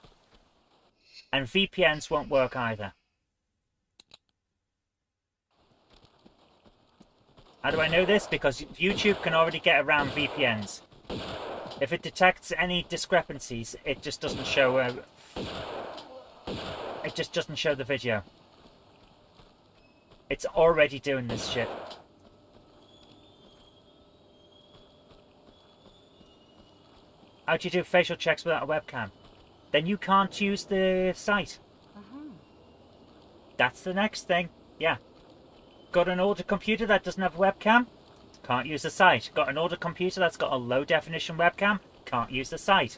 And VPNs won't work either. How do I know this? Because YouTube can already get around VPNs. If it detects any discrepancies, it just doesn't show. It just doesn't show the video. It's already doing this shit. How do you do facial checks without a webcam? Then you can't use the site. That's the next thing. Yeah. Got an older computer that doesn't have a webcam? Can't use the site. Got an older computer that's got a low definition webcam? Can't use the site.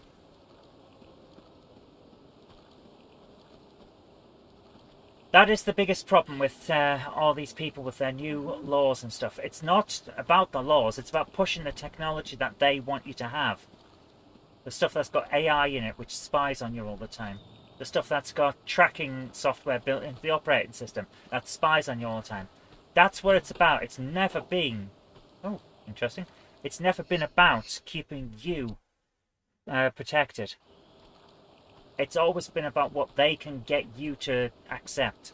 That is the biggest problem with all these people with their new laws and stuff. It's not about the laws, it's about pushing the technology that they want you to have. The stuff that's got AI in it, which spies on you all the time. The stuff that's got tracking software built into the operating system, that spies on you all the time. That's what it's about. It's never been... Oh, interesting. It's never been about keeping you protected. It's always been about what they can get you to accept.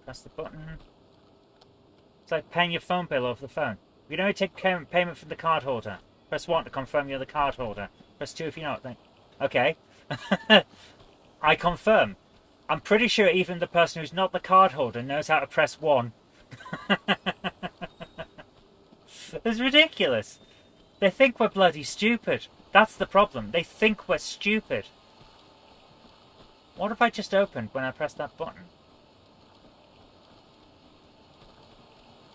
Press the button. It's like paying your phone bill over the phone. You can only take payment from the card holder. Press 1 to confirm you're the card holder. Press 2 if you're not. Then, okay. I confirm. I'm pretty sure even the person who's not the card holder knows how to press 1. It's ridiculous. They think we're bloody stupid. That's the problem. They think we're stupid. What if I just opened when I pressed that button?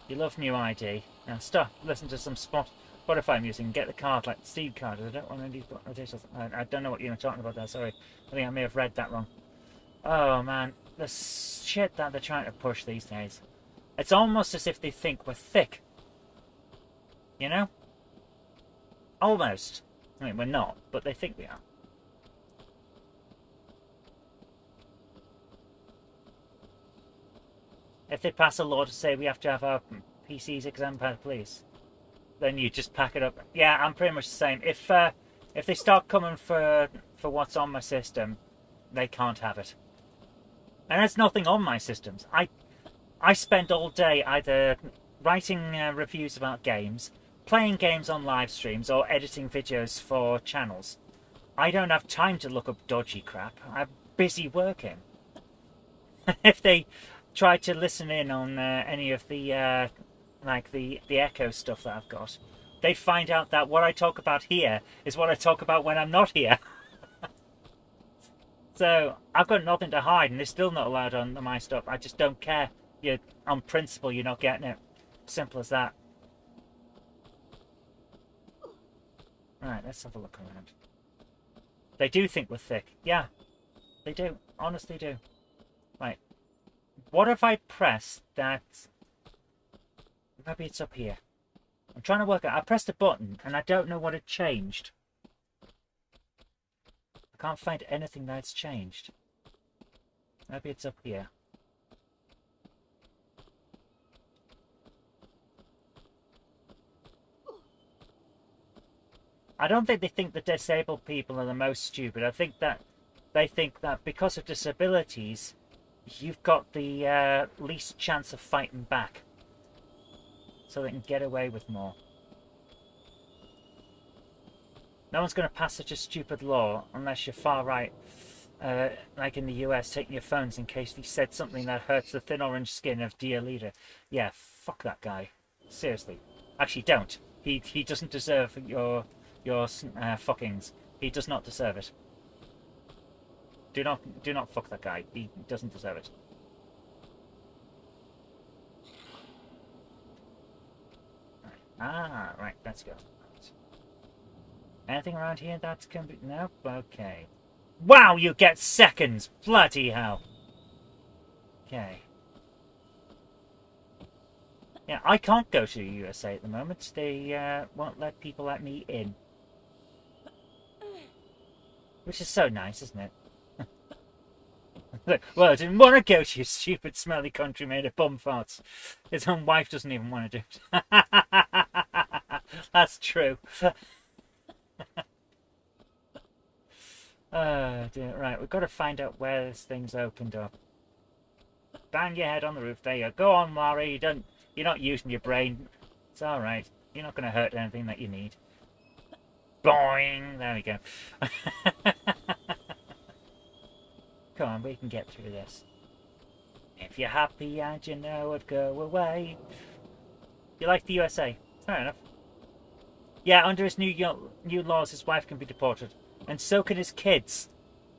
You love new ID. Now stop. Listen to some Spotify music and get the card like the Steam card. I don't want any details. I don't know what you're talking about there. Sorry. I think I may have read that wrong. Oh man. The shit that they're trying to push these days. It's almost as if they think we're thick. You know? Almost. I mean, we're not, but they think we are. If they pass a law to say we have to have our PCs examined by the police, then you just pack it up. Yeah, I'm pretty much the same. If they start coming for what's on my system, they can't have it. And there's nothing on my systems. I spend all day either writing reviews about games playing games on live streams or editing videos for channels. I don't have time to look up dodgy crap. I'm busy working. If they try to listen in on any of the like the echo stuff that I've got, they'd find out that what I talk about here is what I talk about when I'm not here. So I've got nothing to hide, and it's still not allowed on my stuff. I just don't care. On principle, you're not getting it. Simple as that. Right, let's have a look around. They do think we're thick. Yeah, they do. Honestly do. Right. What if I press that? Maybe it's up here. I'm trying to work out. I pressed a button, and I don't know what had changed. I can't find anything that's changed. Maybe it's up here. I don't think they think the disabled people are the most stupid. I think that they think that because of disabilities, you've got the least chance of fighting back. So they can get away with more. No one's going to pass such a stupid law unless you're far right, like in the US, taking your phones in case he said something that hurts the thin orange skin of dear leader. Yeah, fuck that guy. Seriously. Actually, don't. He doesn't deserve your fuckings. He does not deserve it. Do not fuck that guy. He doesn't deserve it. Right. Ah, right. Let's go. Anything around here that can be... Nope. Okay. Wow, you get seconds. Bloody hell. Okay. Yeah, I can't go to the USA at the moment. They won't let people let me in. Which is so nice, isn't it? Look, well, I didn't want to go to your stupid, smelly country made of bum farts. His own wife doesn't even want to do it. That's true. Oh, dear. Right, we've got to find out where this thing's opened up. Bang your head on the roof. There you go. Go on, Mari. You're not using your brain. It's alright. You're not going to hurt anything that you need. Boing! There we go. Come on, we can get through this. If you're happy and you know it, go away. You like the USA? Fair enough. Yeah, under his new laws, his wife can be deported. And so can his kids.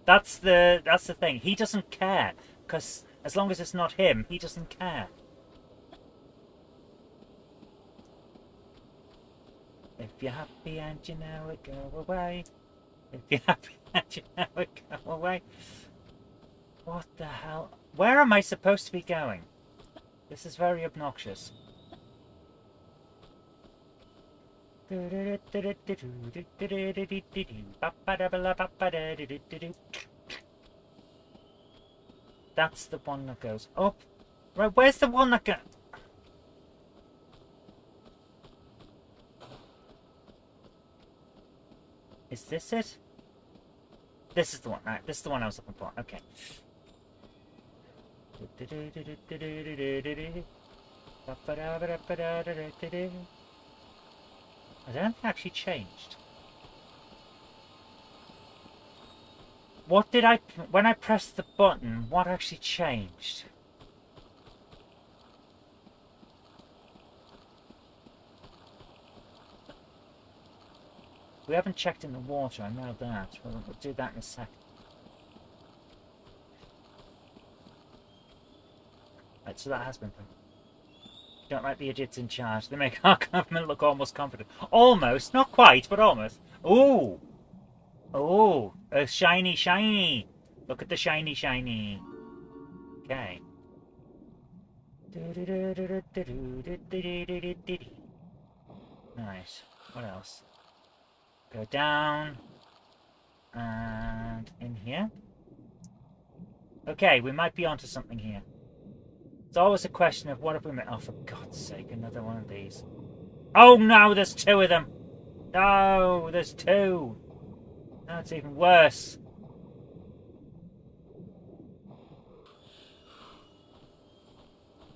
That's the thing. He doesn't care. Because as long as it's not him, he doesn't care. If you're happy and you know it, go away. If you're happy and you know it, go away. What the hell? Where am I supposed to be going? This is very obnoxious. That's the one that goes up. Right, where's the one that goes? Is this it? This is the one, right? This is the one I was looking for. Okay. Has anything actually changed? What did when I pressed the button, what actually changed? We haven't checked in the water, I know that. We'll do that in a second. Right, so that has been done. Don't like the idiots in charge. They make our government look almost confident. Almost, not quite, but almost. Ooh! Oh, a shiny, shiny. Look at the shiny, shiny. Okay. Nice. What else? Go down. And in here. Okay, we might be onto something here. It's always a question of what have we met. Oh, for God's sake, another one of these. Oh no, there's two of them. No, there's two. No, it's even worse.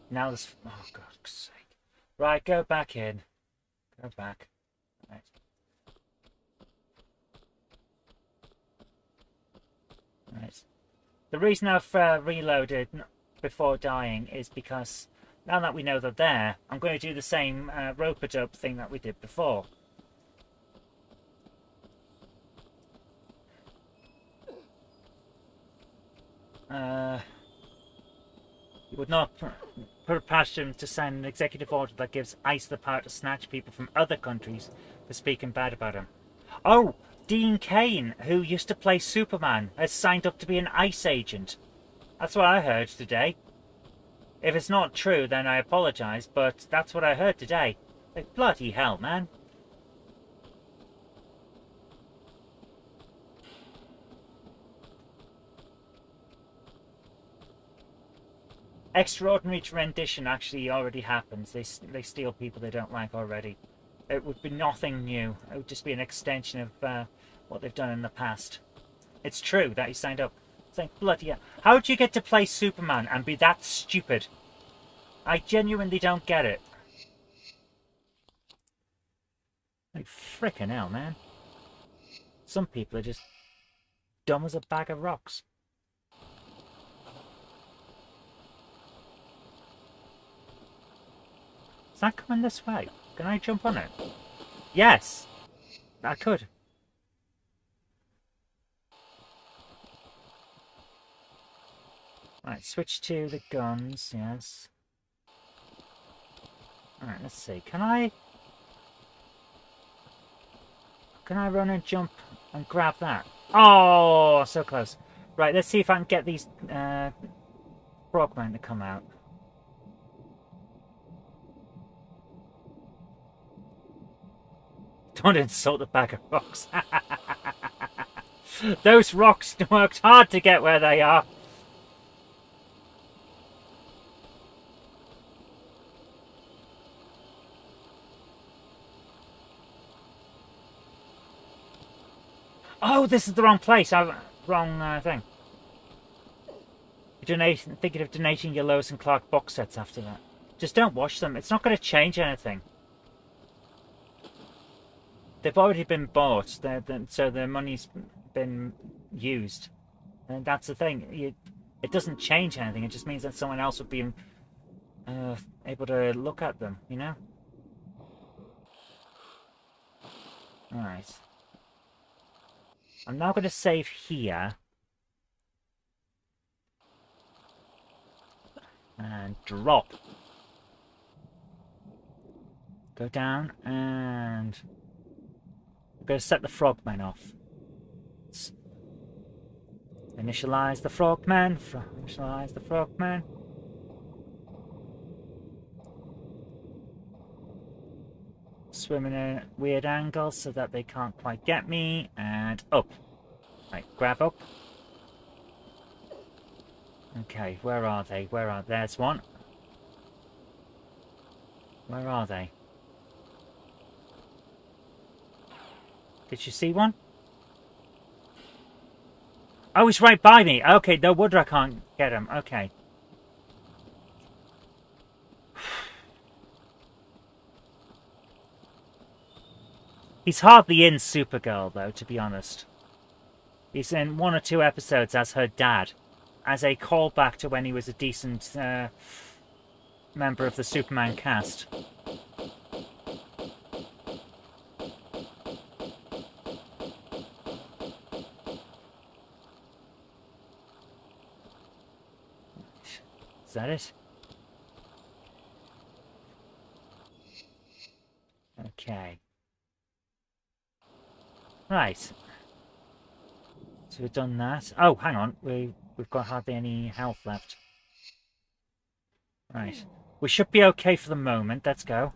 Now there's... Oh, God's sake. Right, go back in. Go back. Right. Right. The reason I've reloaded before dying is because now that we know they're there, I'm going to do the same rope-a-dope thing that we did before. You would not put it past him to sign an executive order that gives ICE the power to snatch people from other countries for speaking bad about him. Oh, Dean Cain, who used to play Superman, has signed up to be an ICE agent. That's what I heard today. If it's not true, then I apologise, but that's what I heard today. Like, bloody hell, man. Extraordinary rendition actually already happens. They steal people they don't like already. It would be nothing new. It would just be an extension of what they've done in the past. It's true that he signed up. It's like, bloody hell. How do you get to play Superman and be that stupid? I genuinely don't get it. Like, frickin' hell, man. Some people are just dumb as a bag of rocks. Is that coming this way? Can I jump on it? Yes! I could. Right, switch to the guns, yes. Alright, let's see. Can I run and jump and grab that? Oh, so close. Right, let's see if I can get these frogmen to come out. Don't insult the bag of rocks. Those rocks worked hard to get where they are. Oh, this is the wrong place. Wrong thing. You're thinking of donating your Lois and Clark box sets after that. Just don't watch them. It's not going to change anything. They've already been bought, so their money's been used. And that's the thing. It doesn't change anything. It just means that someone else would be able to look at them, you know? Alright. I'm now going to save here. And drop. Go down and... I'm going to set the frogmen off. Initialize the frogmen. Initialize the frogmen. Swimming in weird angles so that they can't quite get me. And up. Right, grab up. Okay, where are they? There's one. Where are they? Did you see one? Oh, he's right by me. Okay, no wonder I can't get him. Okay. He's hardly in Supergirl, though, to be honest. He's in 1 or 2 episodes as her dad. As a callback to when he was a decent member of the Superman cast. Is that it? Okay. Right. So we've done that. Oh, hang on. We've got hardly any health left. Right. We should be okay for the moment. Let's go.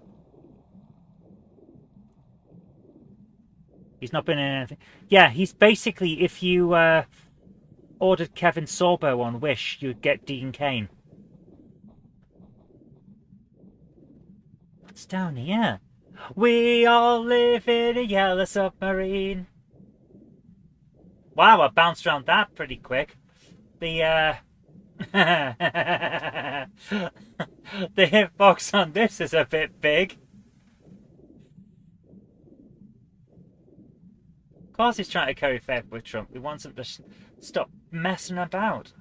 He's not been in anything. Yeah, he's basically, if you ordered Kevin Sorbo on Wish, you'd get Dean Cain. What's down here? We all live in a yellow submarine. Wow, I bounced around that pretty quick. The the hitbox on this is a bit big. course he's trying to curry favour with Trump. We want him to stop messing about.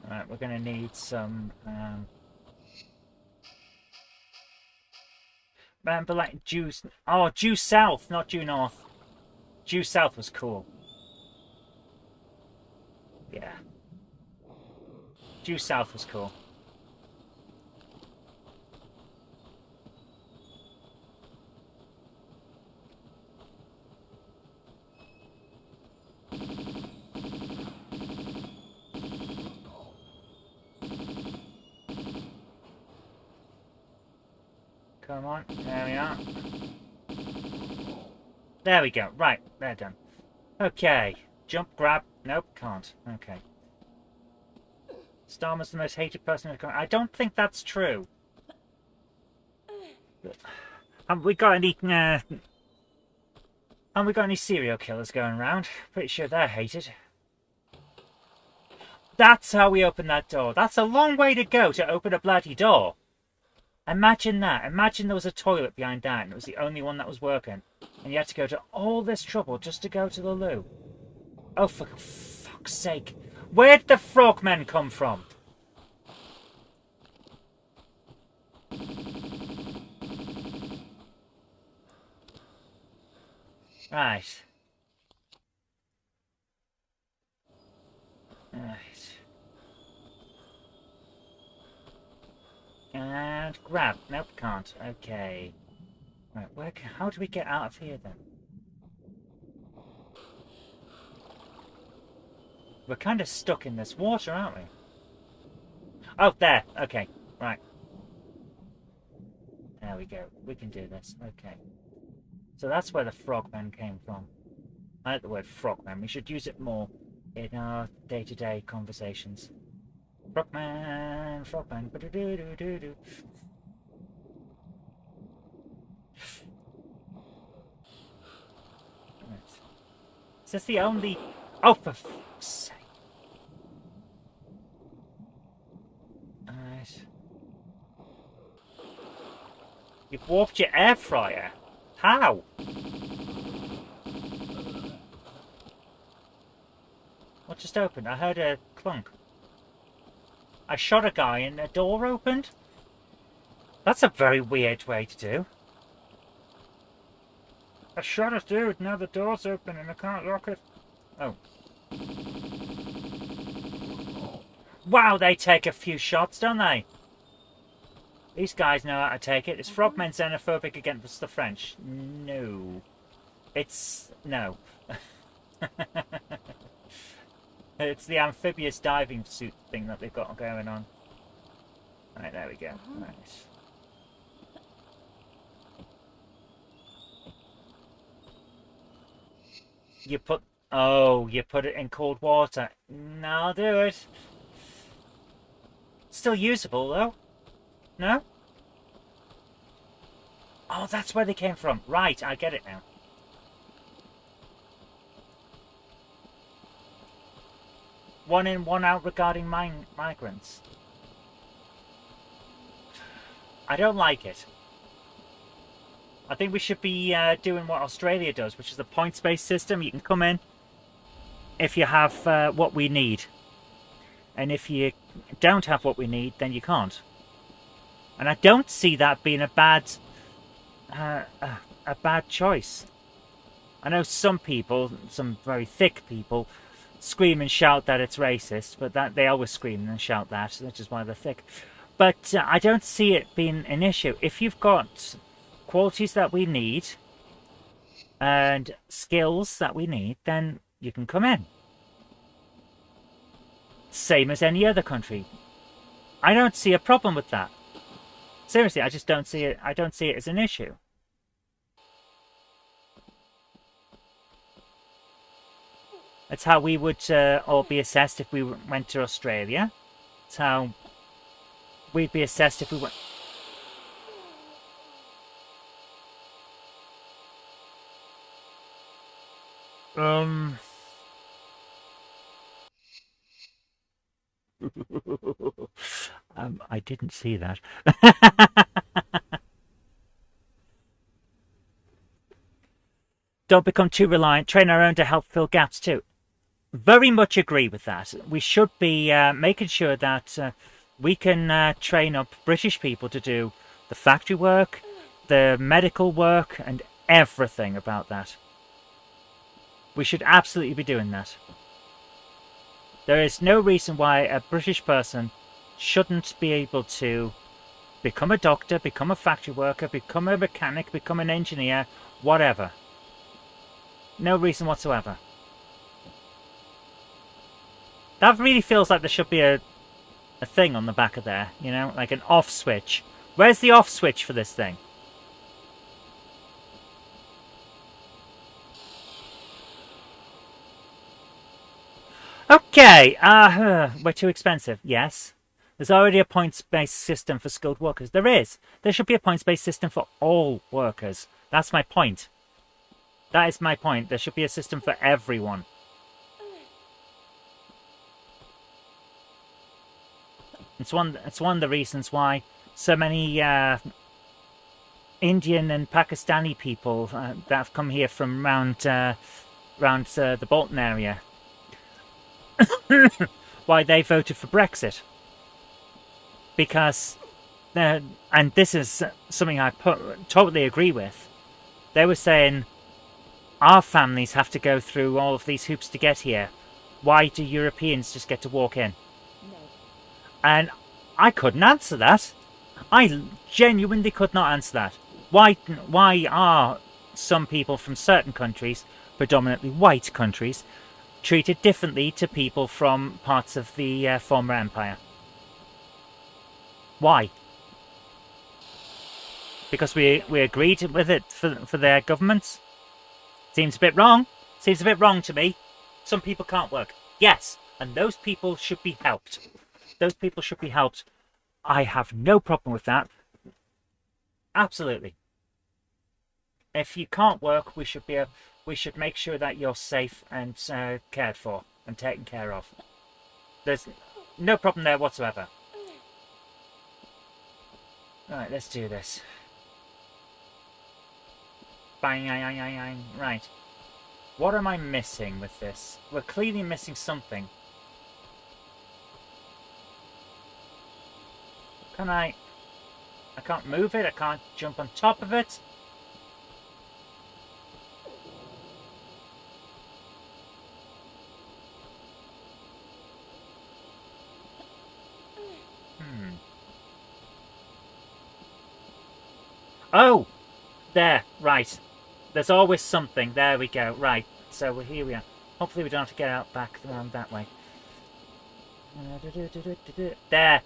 Alright, we're going to need some... remember, like, due... Oh, due south, not due north. Due south was cool. Yeah. Due south was cool. Come on, there we are. There we go. Right, they're done. Okay. Jump, grab. Nope, can't. Okay. Starmer's the most hated person in the country. I don't think that's true. Haven't we got any serial killers going around? Pretty sure they're hated. That's how we open that door. That's a long way to go to open a bloody door. Imagine that. Imagine there was a toilet behind that and it was the only one that was working. And you had to go to all this trouble just to go to the loo. Oh, for fuck's sake. Where did the frogmen come from? Right. Right. And grab. Nope, can't. Okay. Right, how do we get out of here then? We're kind of stuck in this water, aren't we? Oh, there. Okay. Right. There we go. We can do this. Okay. So that's where the frogmen came from. I like the word frogmen. We should use it more in our day-to-day conversations. Frogman, frogman. Ba-do-do-do-do-do. Right. Is this the only... Oh, for fuck's sake. Alright. You've warped your air fryer. How? What just opened? I heard a clunk. I shot a guy and a door opened? That's a very weird way to do. I shot a dude, now the door's open and I can't lock it. Oh. Wow, they take a few shots, don't they? These guys know how to take it. Is frogmen xenophobic against the French? No. It's... no. It's the amphibious diving suit thing that they've got going on. Right, there we go. Right. You put... oh, you put it in cold water. No, I'll do it. Still usable, though. No? Oh, that's where they came from. Right, I get it now. One in, one out regarding migrants. I don't like it. I think we should be doing what Australia does, which is a points-based system. You can come in if you have what we need. And if you don't have what we need, then you can't. And I don't see that being a bad choice. I know some people, some very thick people, scream and shout that it's racist, but that they always scream and shout that, which is why they're thick. But I don't see it being an issue. If you've got qualities that we need and skills that we need, then you can come in. Same as any other country. I don't see a problem with that. Seriously, I just don't see it. I don't see it as an issue. That's how we would all be assessed if we went to Australia. That's how we'd be assessed if we went... I didn't see that. Don't become too reliant. Train our own to help fill gaps too. Very much agree with that. We should be making sure that we can train up British people to do the factory work, the medical work, and everything about that. We should absolutely be doing that. There is no reason why a British person shouldn't be able to become a doctor, become a factory worker, become a mechanic, become an engineer, whatever. No reason whatsoever. That really feels like there should be a thing on the back of there, you know, like an off switch. Where's the off switch for this thing? Okay, we're too expensive. Yes. There's already a points-based system for skilled workers. There is. There should be a points-based system for all workers. That's my point. That is my point. There should be a system for everyone. It's one of the reasons why so many Indian and Pakistani people that have come here from around the Bolton area, why they voted for Brexit. Because, and this is something I totally agree with, they were saying, our families have to go through all of these hoops to get here. Why do Europeans just get to walk in? And I couldn't answer that. I genuinely could not answer that. Why are some people from certain countries, predominantly white countries, treated differently to people from parts of the former empire? Why? Because we agreed with it for their governments? Seems a bit wrong. Seems a bit wrong to me. Some people can't work. Yes, and those people should be helped. Those people should be helped. I have no problem with that. Absolutely. If you can't work, we should make sure that you're safe and cared for and taken care of. There's no problem there whatsoever. Right, let's do this. Bang, bang, bang, bang. Right. What am I missing with this? We're clearly missing something. I can't move it, I can't jump on top of it. Oh! There, right. There's always something. There we go. Right. So here we are. Hopefully we don't have to get out back around that way. There.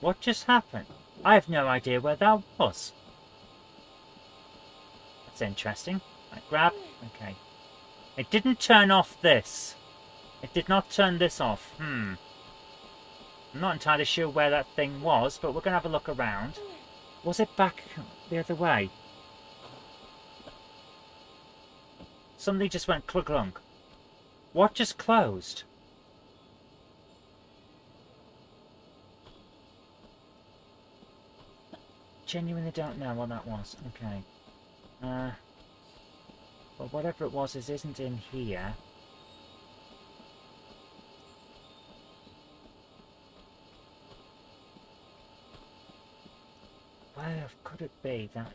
What just happened? I have no idea where that was. That's interesting. Right, grab. Okay. It didn't turn off this. It did not turn this off. I'm not entirely sure where that thing was, but we're going to have a look around. Was it back the other way? Something just went clunk. What just closed? Genuinely don't know what that was. Okay. Well, whatever it was isn't in here. Where could it be that...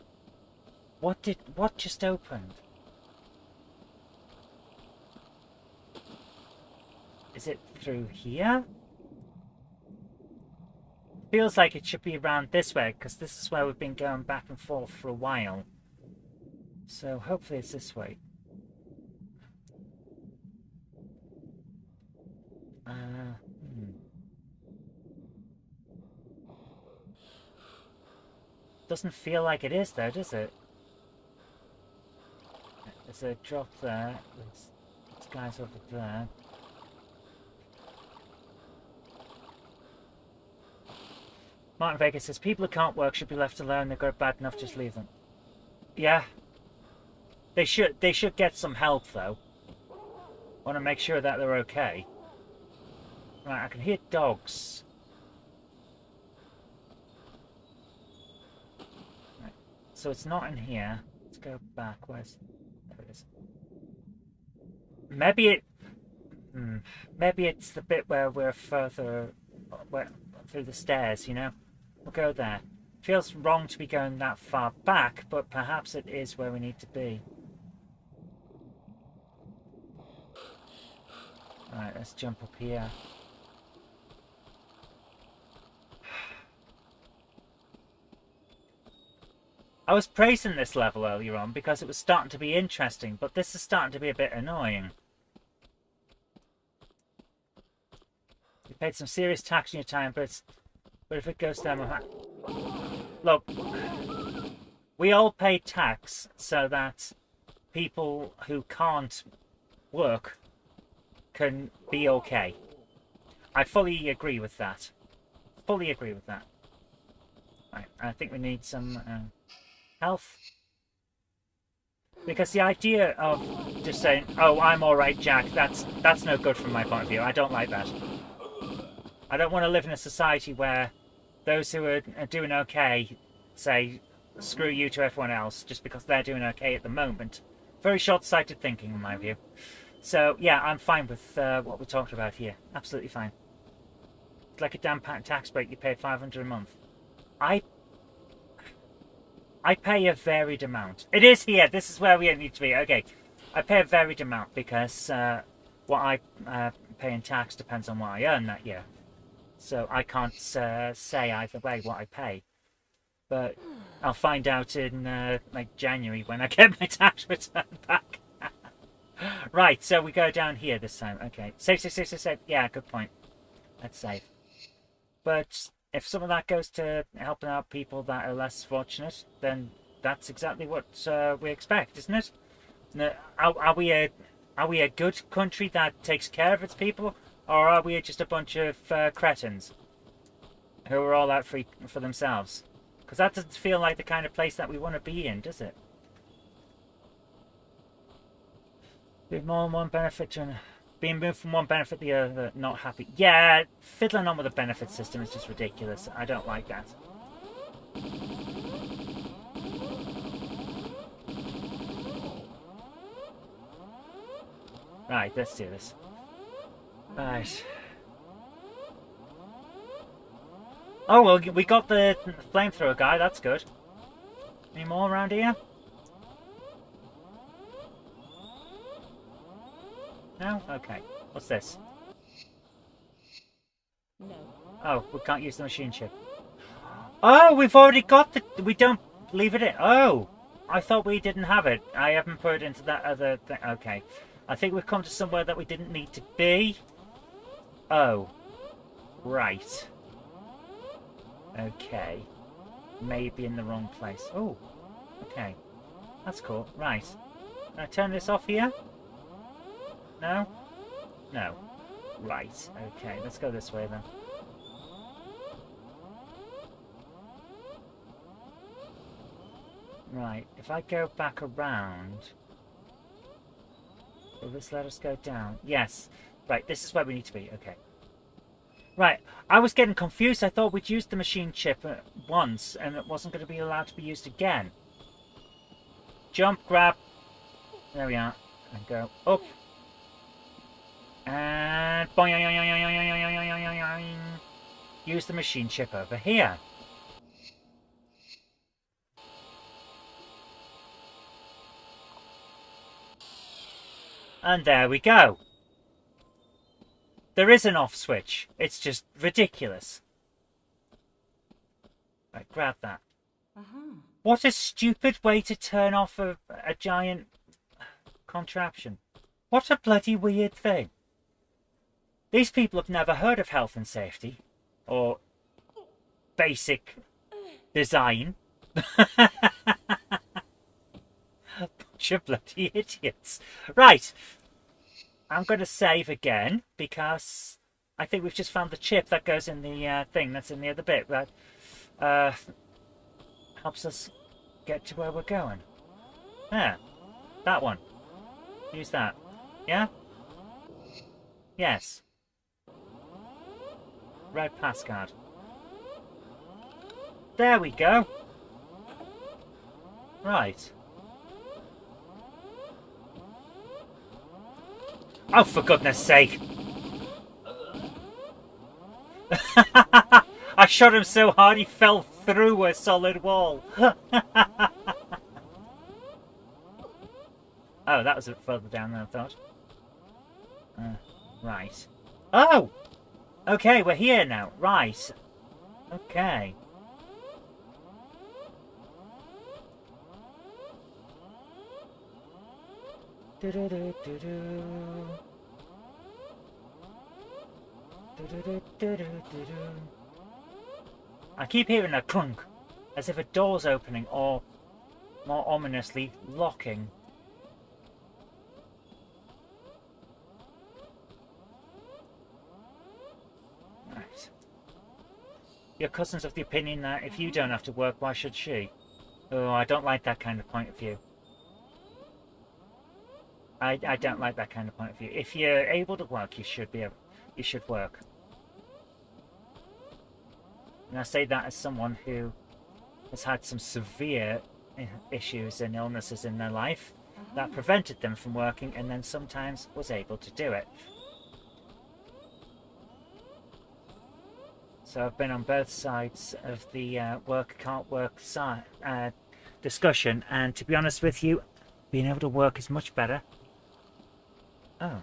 What just opened? Is it through here? Feels like it should be around this way, because this is where we've been going back and forth for a while. So hopefully it's this way. Doesn't feel like it is though, does it? There's a drop there. There's guys over there. Martin Vega says, people who can't work should be left alone. They've got it bad enough, just leave them. Yeah. They should get some help though. Want to make sure that they're okay. Right, I can hear dogs. Right. So it's not in here. Let's go back. Where's... There it is. Maybe it... maybe it's the bit where we're further... through the stairs, you know? We'll go there. Feels wrong to be going that far back, but perhaps it is where we need to be. Alright, let's jump up here. I was praising this level earlier on because it was starting to be interesting, but this is starting to be a bit annoying. You paid some serious tax on your time, but if it goes down... Look, we all pay tax so that people who can't work can be okay. I fully agree with that. Fully agree with that. Right, I think we need some health. Because the idea of just saying, "Oh, I'm all right, Jack," that's no good from my point of view. I don't like that. I don't want to live in a society where those who are doing okay say, "Screw you" to everyone else just because they're doing okay at the moment. Very short-sighted thinking, in my view. So, yeah, I'm fine with what we're talking about here. Absolutely fine. It's like a damn tax break. You pay $500 a month. I pay a varied amount. It is here. This is where we need to be. Okay. I pay a varied amount because what I pay in tax depends on what I earn that year. So I can't say either way what I pay. But I'll find out in like January when I get my tax return back. Right, so we go down here this time. Okay. Save. Yeah, good point. Let's save. But if some of that goes to helping out people that are less fortunate, then that's exactly what we expect, isn't it? Are we a good country that takes care of its people, or are we just a bunch of cretins who are all out for themselves? Because that doesn't feel like the kind of place that we want to be in, does it? Being more than one benefit to being moved from one benefit to the other, not happy. Yeah, fiddling on with the benefit system is just ridiculous. I don't like that. Right, let's do this. Right. Oh, well, we got the flamethrower guy. That's good. Any more around here? No? Okay. What's this? No. Oh, we can't use the machine chip. Oh, we've already got the... We don't leave it in. Oh! I thought we didn't have it. I haven't put it into that other thing. Okay. I think we've come to somewhere that we didn't need to be. Oh. Right. Okay. Maybe in the wrong place. Oh. Okay. That's cool. Right. Can I turn this off here? No? No. Right. Okay. Let's go this way then. Right. If I go back around... Will this let us go down? Yes. Right. This is where we need to be. Okay. Right. I was getting confused. I thought we'd used the machine chip once and it wasn't going to be allowed to be used again. Jump, grab. There we are. And go up. And boing, use the machine chip over here. And there we go. There is an off switch. It's just ridiculous. Right, grab that. What a stupid way to turn off a giant contraption. What a bloody weird thing. These people have never heard of health and safety. Or basic design. Bunch of bloody idiots. Right. I'm going to save again because I think we've just found the chip that goes in the thing that's in the other bit that helps us get to where we're going. There. That one. Use that. Yeah? Yes. Red pass card. There we go. Right. Oh, for goodness sake. I shot him so hard he fell through a solid wall. Oh, that was a bit further down than I thought. Right. Oh! Okay, we're here now. Right. Okay. I keep hearing a clunk, as if a door's opening or, more ominously, locking. Right. Your cousin's of the opinion that if you don't have to work, why should she? Oh, I don't like that kind of point of view. I don't like that kind of point of view. If you're able to work, you should work. And I say that as someone who has had some severe issues and illnesses in their life that prevented them from working, and then sometimes was able to do it. So I've been on both sides of the work can't work discussion, and to be honest with you, being able to work is much better. Oh,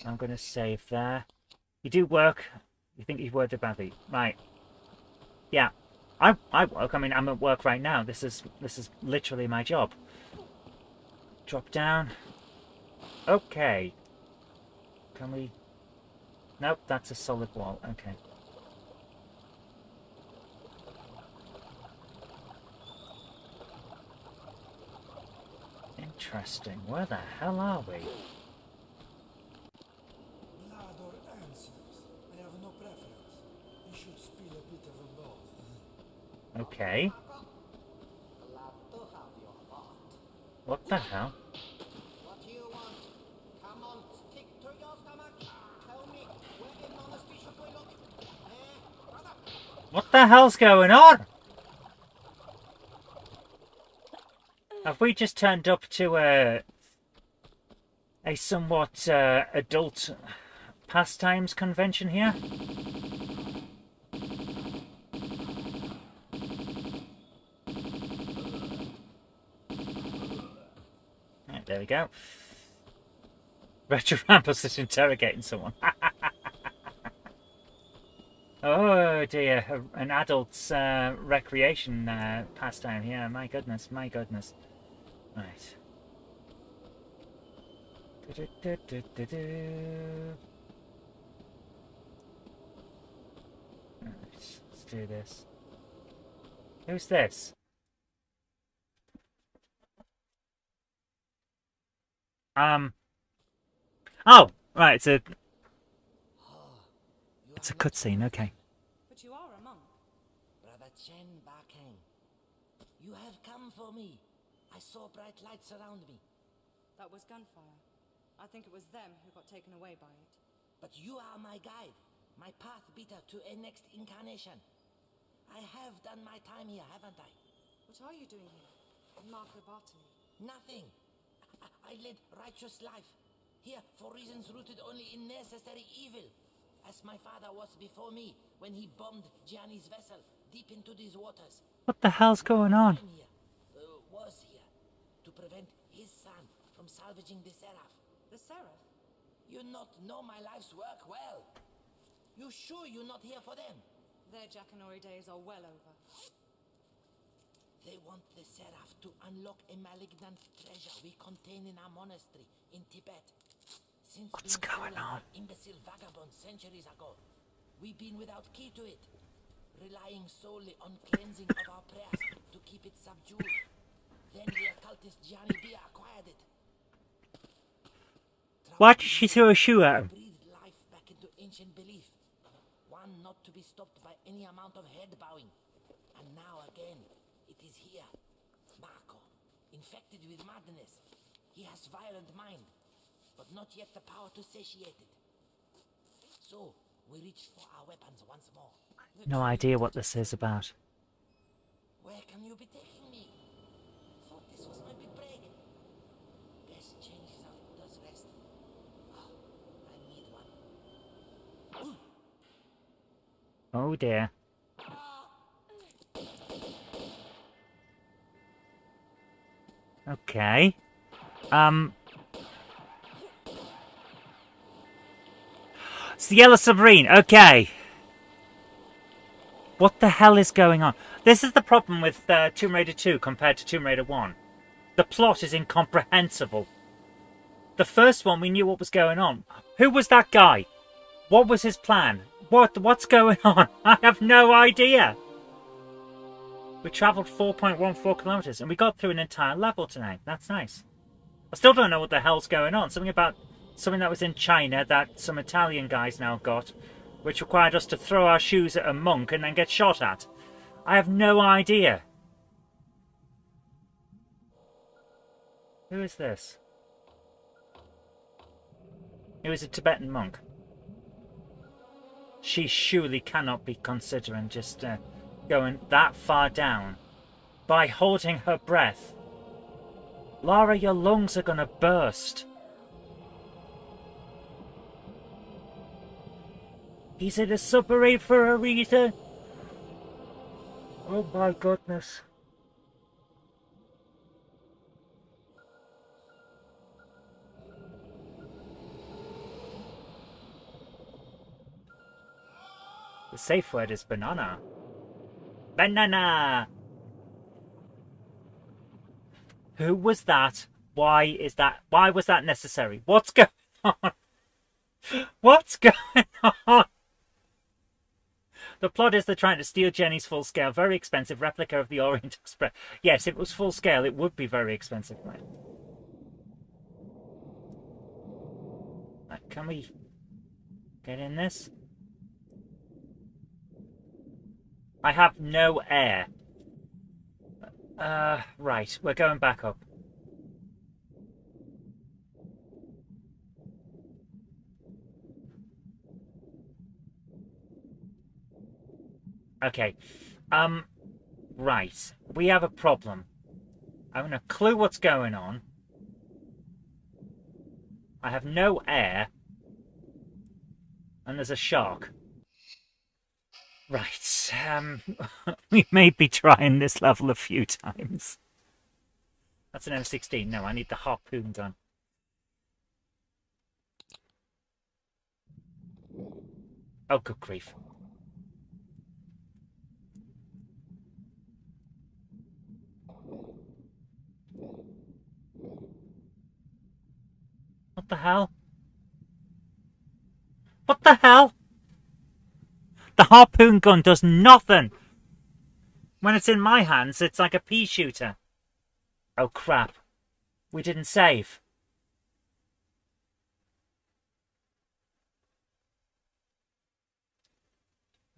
I'm going to save there. You do work. You think you've worked badly, right? Yeah, I work. I mean, I'm at work right now. This is literally my job. Drop down. Okay. Can we? Nope, that's a solid wall. Okay. Interesting. Where the hell are we? Blood or answers? I have no preference. You should spill a bit of them both. Okay. What the hell? What do you want? Come on, stick to your stomach. Tell me, where in monastery should we look? Brother? What the hell's going on? Have we just turned up to a somewhat adult pastimes convention here? Right, there we go. Retro Rambles is interrogating someone. Oh dear, an adult's recreation pastime here. My goodness, my goodness. Right. Let's do this. Who's this? Oh, right. It's a cutscene. Okay. But you are a monk. Brother Chen Bakang, you have come for me. I saw bright lights around me. That was gunfire. I think it was them who got taken away by it. But you are my guide, my path beater to a next incarnation. I have done my time here, haven't I? What are you doing here? In Marco Bartoli? Nothing. I led righteous life. Here for reasons rooted only in necessary evil. As my father was before me when he bombed Gianni's vessel deep into these waters. What the hell's going on? Here, was here to prevent his son from salvaging the Seraph. The Seraph? You not know my life's work well. You sure you're not here for them? Their Jackanory days are well over. They want the Seraph to unlock a malignant treasure we contain in our monastery in Tibet. Since What's being going stolen on? by imbecile vagabonds centuries ago, we've been without key to it, relying solely on cleansing of our prayers to keep it subdued. Then the occultist Gianni Bia acquired it. Why did she throw a shoe at him? Breathed life back into ancient belief, one not to be stopped by any amount of head bowing. And now again, it is here, Marco, infected with madness, He has violent mind, but not yet the power to satiate it. So, we reach for our weapons once more. No idea what this is about. Where can you be taking me? Thought this was my big break. Best change is as good as rest. Oh, I need one. Oh dear. Okay. It's the Yellow Submarine. Okay. What the hell is going on? This is the problem with Tomb Raider 2 compared to Tomb Raider 1. The plot is incomprehensible. The first one, we knew what was going on. Who was that guy? What was his plan? What's going on? I have no idea. We travelled 4.14 kilometres and we got through an entire level tonight. That's nice. I still don't know what the hell's going on. Something that was in China that some Italian guys now got, which required us to throw our shoes at a monk and then get shot at. I have no idea. Who is this? He was a Tibetan monk. She surely cannot be considering just going that far down by holding her breath. Lara, your lungs are gonna burst. He's in a submarine for a reason. Oh my goodness. The safe word is banana. Banana! Who was that? Why was that necessary? What's going on? What's going on? The plot is they're trying to steal Jenny's full-scale, very expensive replica of the Orient Express. Yes, if it was full-scale, it would be very expensive, right? Can we get in this? I have no air. Right, we're going back up. Okay. Right. We have a problem. I haven't a clue what's going on. I have no air. And there's a shark. Right. We may be trying this level a few times. That's an M16. No, I need the harpoon gun. Oh, good grief. What the hell? What the hell? The harpoon gun does nothing. When it's in my hands, it's like a pea shooter. Oh crap. We didn't save.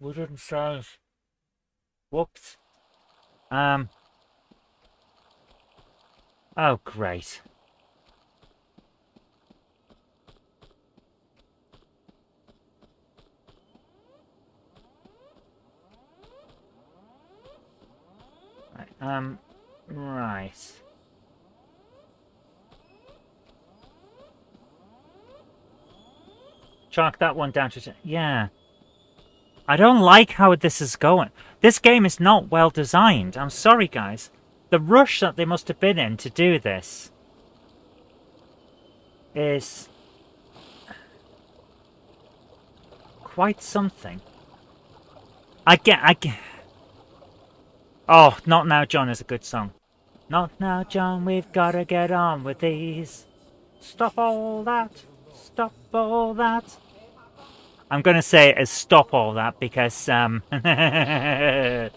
We didn't save. Whoops. Oh great. Right. Chalk that one down to... Yeah. I don't like how this is going. This game is not well designed. I'm sorry, guys. The rush that they must have been in to do this is quite something. I get... Oh, Not Now, John is a good song. Not now, John, we've gotta get on with these. Stop all that. Stop all that. I'm going to say it as stop all that because the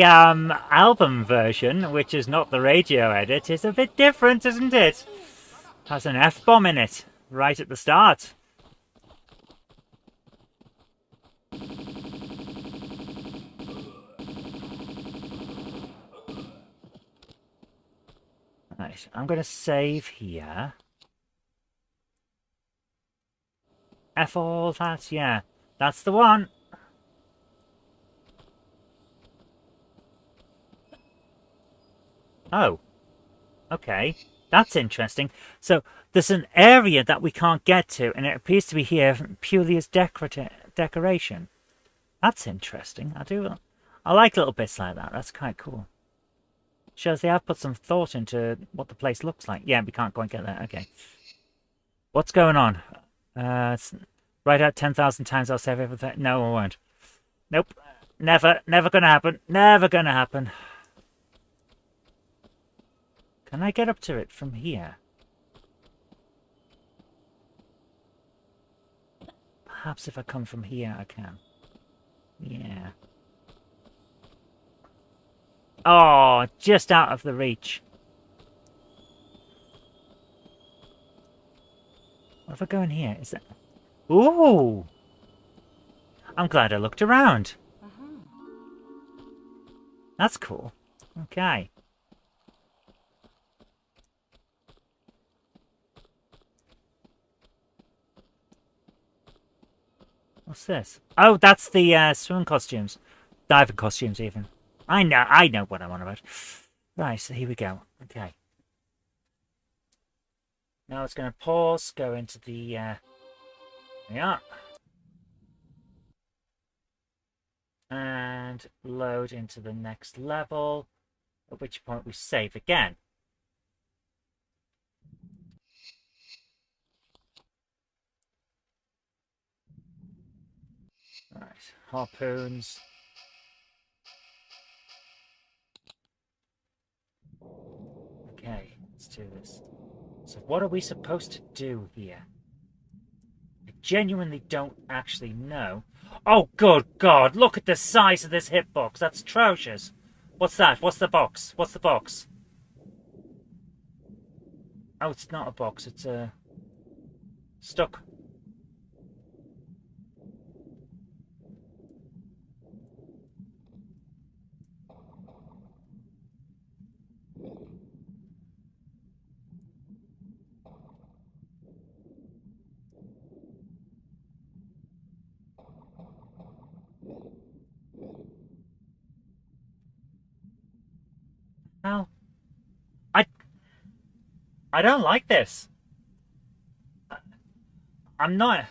album version, which is not the radio edit, is a bit different, isn't it? Has an F-bomb in it right at the start. Right, I'm going to save here. F all that, yeah. That's the one. Oh. Okay. That's interesting. So, there's an area that we can't get to, and it appears to be here purely as decoration. That's interesting. I like little bits like that. That's quite cool. Shows they have put some thought into what the place looks like. Yeah, we can't quite get there. Okay. What's going on? Write out 10,000 times, I'll save everything. No, I won't. Nope. Never gonna happen. Never gonna happen. Can I get up to it from here? Perhaps if I come from here, I can. Yeah. Oh, just out of the reach. What if I go in here? Is that... Ooh! I'm glad I looked around. That's cool. Okay. What's this? Oh, that's the swim costumes. Diving costumes, even. I know what I'm on about. Right, so here we go. Okay. Now it's going to pause, go into the... yeah. And load into the next level, at which point we save again. Right, harpoons. Okay, let's do this. So what are we supposed to do here? I genuinely don't actually know. Oh, good God, look at the size of this hitbox. That's atrocious. What's that? What's the box? What's the box? Oh, it's not a box. It's a... stuck. Well, I don't like this. I'm not...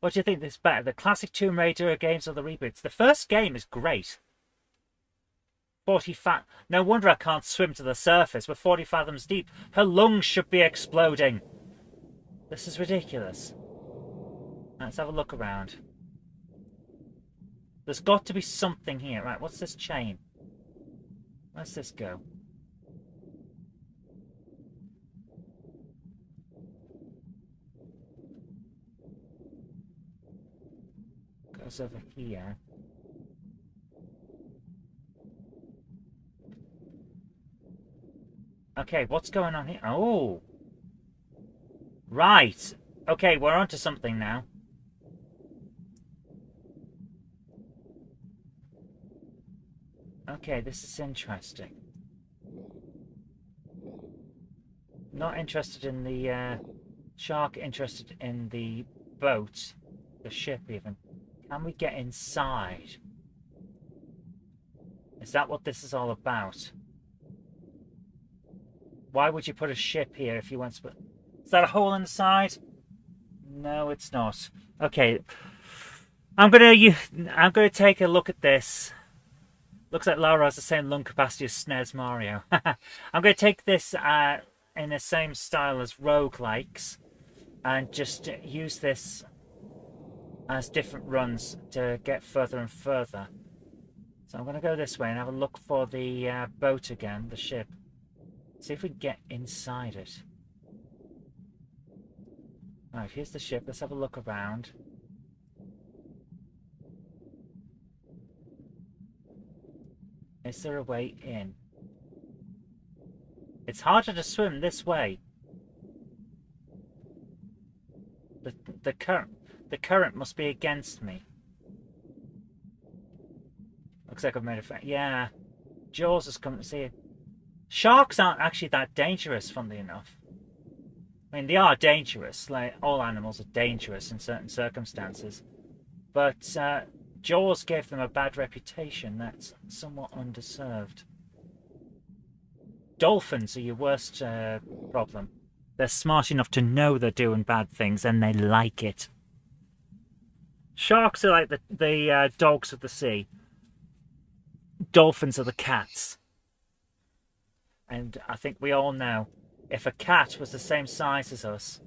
What do you think is better? The classic Tomb Raider games or the reboots? The first game is great. 40 fat... No wonder I can't swim to the surface. We're 40 fathoms deep. Her lungs should be exploding. This is ridiculous. Let's have a look around. There's got to be something here. Right, what's this chain? Where's this go? Goes over here. Okay, what's going on here? Oh! Right! Okay, we're onto something now. Okay, this is interesting. Not interested in the shark, interested in the boat. The ship, even. Can we get inside? Is that what this is all about? Why would you put a ship here if you want to... Is that a hole in the side? No, it's not. Okay. I'm gonna take a look at this. Looks like Lara has the same lung capacity as SNES Mario. I'm going to take this in the same style as roguelikes and just use this as different runs to get further and further. So I'm going to go this way and have a look for the boat again, the ship. See if we can get inside it. Alright, here's the ship. Let's have a look around. Is there a way in? It's harder to swim this way. The current must be against me. Looks like I've made a... Yeah. Jaws has come to see it. Sharks aren't actually that dangerous, funnily enough. I mean, they are dangerous. Like, all animals are dangerous in certain circumstances. But Jaws gave them a bad reputation that's somewhat undeserved. Dolphins are your worst problem. They're smart enough to know they're doing bad things and they like it. Sharks are like the dogs of the sea. Dolphins are the cats. And I think we all know, if a cat was the same size as us,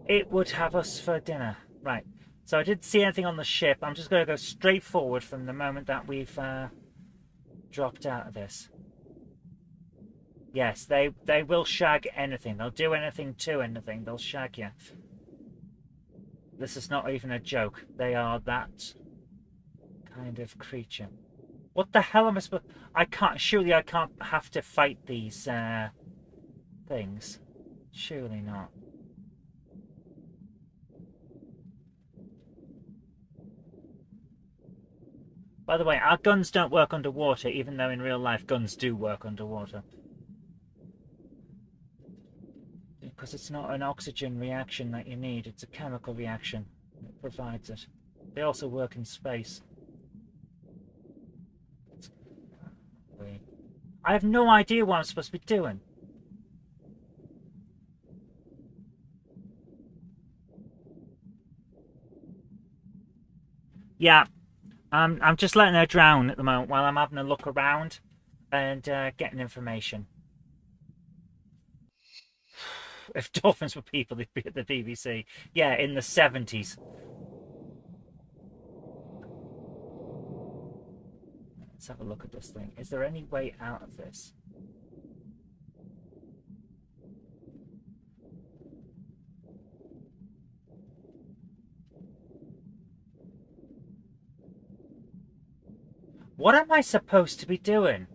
it would have us for dinner. Right. So I didn't see anything on the ship. I'm just going to go straight forward from the moment that we've dropped out of this. Yes, they will shag anything. They'll do anything to anything. They'll shag you. This is not even a joke. They are that kind of creature. What the hell am I supposed... Surely I can't have to fight these things. Surely not. By the way, our guns don't work underwater, even though in real life guns do work underwater. Because it's not an oxygen reaction that you need, it's a chemical reaction that provides it. They also work in space. I have no idea what I'm supposed to be doing. Yeah, I'm just letting her drown at the moment while I'm having a look around and getting information. If dolphins were people, they'd be at the BBC. Yeah, in the 70s. Let's have a look at this thing. Is there any way out of this? What am I supposed to be doing?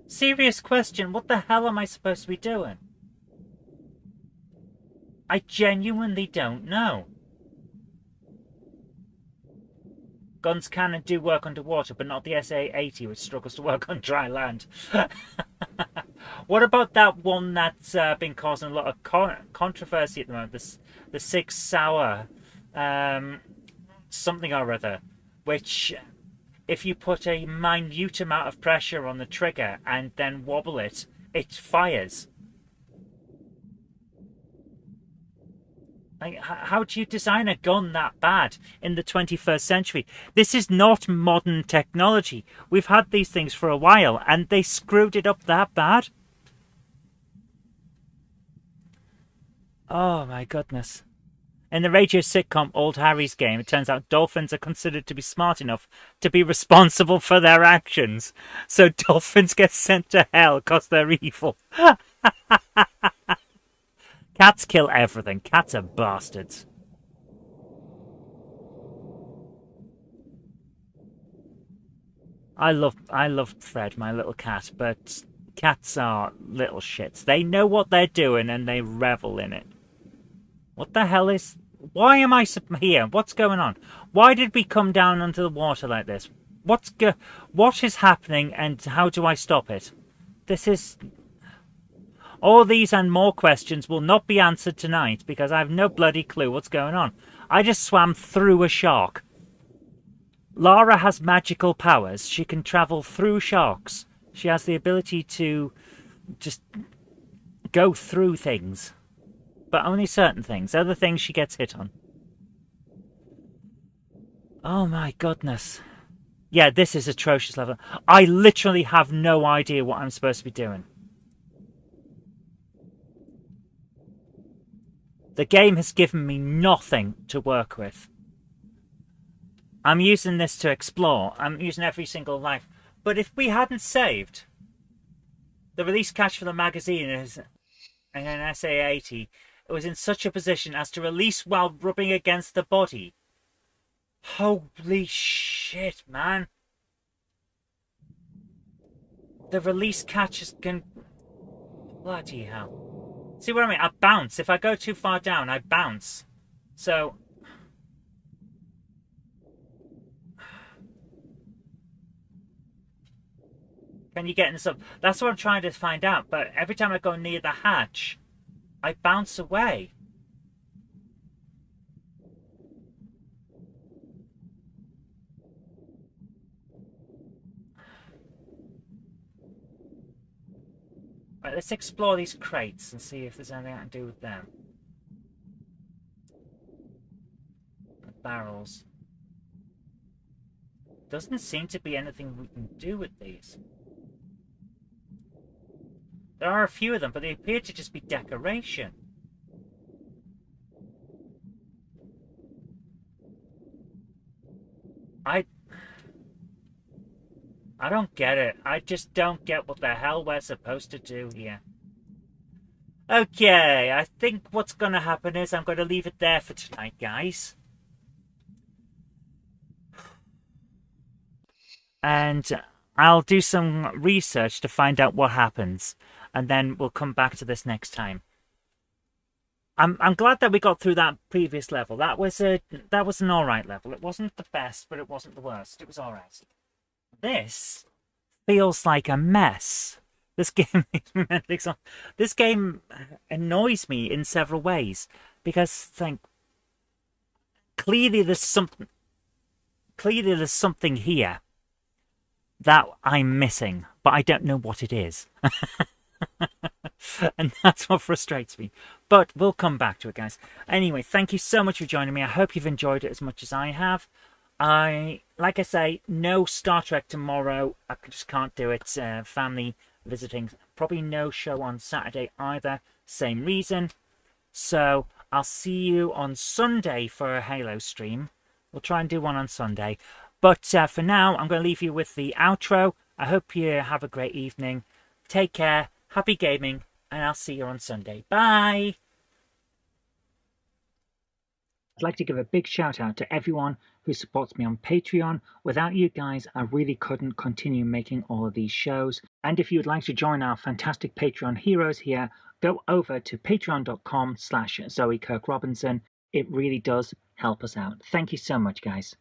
Serious question. What the hell am I supposed to be doing? I genuinely don't know. Guns can and do work underwater, but not the SA-80, which struggles to work on dry land. What about that one that's been causing a lot of controversy at the moment? The Sig Sauer something or other, which if you put a minute amount of pressure on the trigger and then wobble it, it fires. Like, how do you design a gun that bad in the 21st century? This is not modern technology. We've had these things for a while, and they screwed it up that bad? Oh my goodness. In the radio sitcom Old Harry's Game, it turns out dolphins are considered to be smart enough to be responsible for their actions. So dolphins get sent to hell because they're evil. Cats kill everything. Cats are bastards. I love Fred, my little cat, but cats are little shits. They know what they're doing and they revel in it. What the hell is... Why am I here? What's going on? Why did we come down onto the water like this? What is happening and how do I stop it? This is... All these and more questions will not be answered tonight because I have no bloody clue what's going on. I just swam through a shark. Lara has magical powers. She can travel through sharks. She has the ability to just go through things. But only certain things. Other things she gets hit on. Oh my goodness. Yeah, this is atrocious level. I literally have no idea what I'm supposed to be doing. The game has given me nothing to work with. I'm using this to explore. I'm using every single life. But if we hadn't saved, the release cache for the magazine is in an SA-80. It was in such a position as to release while rubbing against the body. Holy shit, man. The release catches can... Bloody hell. See what I mean? I bounce. If I go too far down, I bounce. So... Can you get in this up? That's what I'm trying to find out. But every time I go near the hatch, I bounce away. Right, let's explore these crates and see if there's anything I can do with them. The barrels. Doesn't seem to be anything we can do with these. There are a few of them, but they appear to just be decoration. I don't get it. I just don't get what the hell we're supposed to do here. Okay, I think what's going to happen is I'm going to leave it there for tonight, guys. And I'll do some research to find out what happens. And then we'll come back to this next time. I'm glad that we got through that previous level. That was an alright level. It wasn't the best, but it wasn't the worst. It was alright. This feels like a mess. This game makes me mentally exhausted. This game annoys me in several ways because clearly there's something here that I'm missing, but I don't know what it is. And that's what frustrates me. But we'll come back to it, guys. Anyway, thank you so much for joining me. I hope you've enjoyed it as much as I have. Like I say, no Star Trek tomorrow. I just can't do it. Family visiting. Probably no show on Saturday either. Same reason. So I'll see you on Sunday for a Halo stream. We'll try and do one on Sunday. But for now, I'm going to leave you with the outro. I hope you have a great evening. Take care. Happy gaming. And I'll see you on Sunday. Bye. I'd like to give a big shout out to everyone who supports me on Patreon. Without you guys, I really couldn't continue making all of these shows. And if you'd like to join our fantastic Patreon heroes here, go over to patreon.com/Zoe Kirk Robinson. It really does help us out. Thank you so much, guys.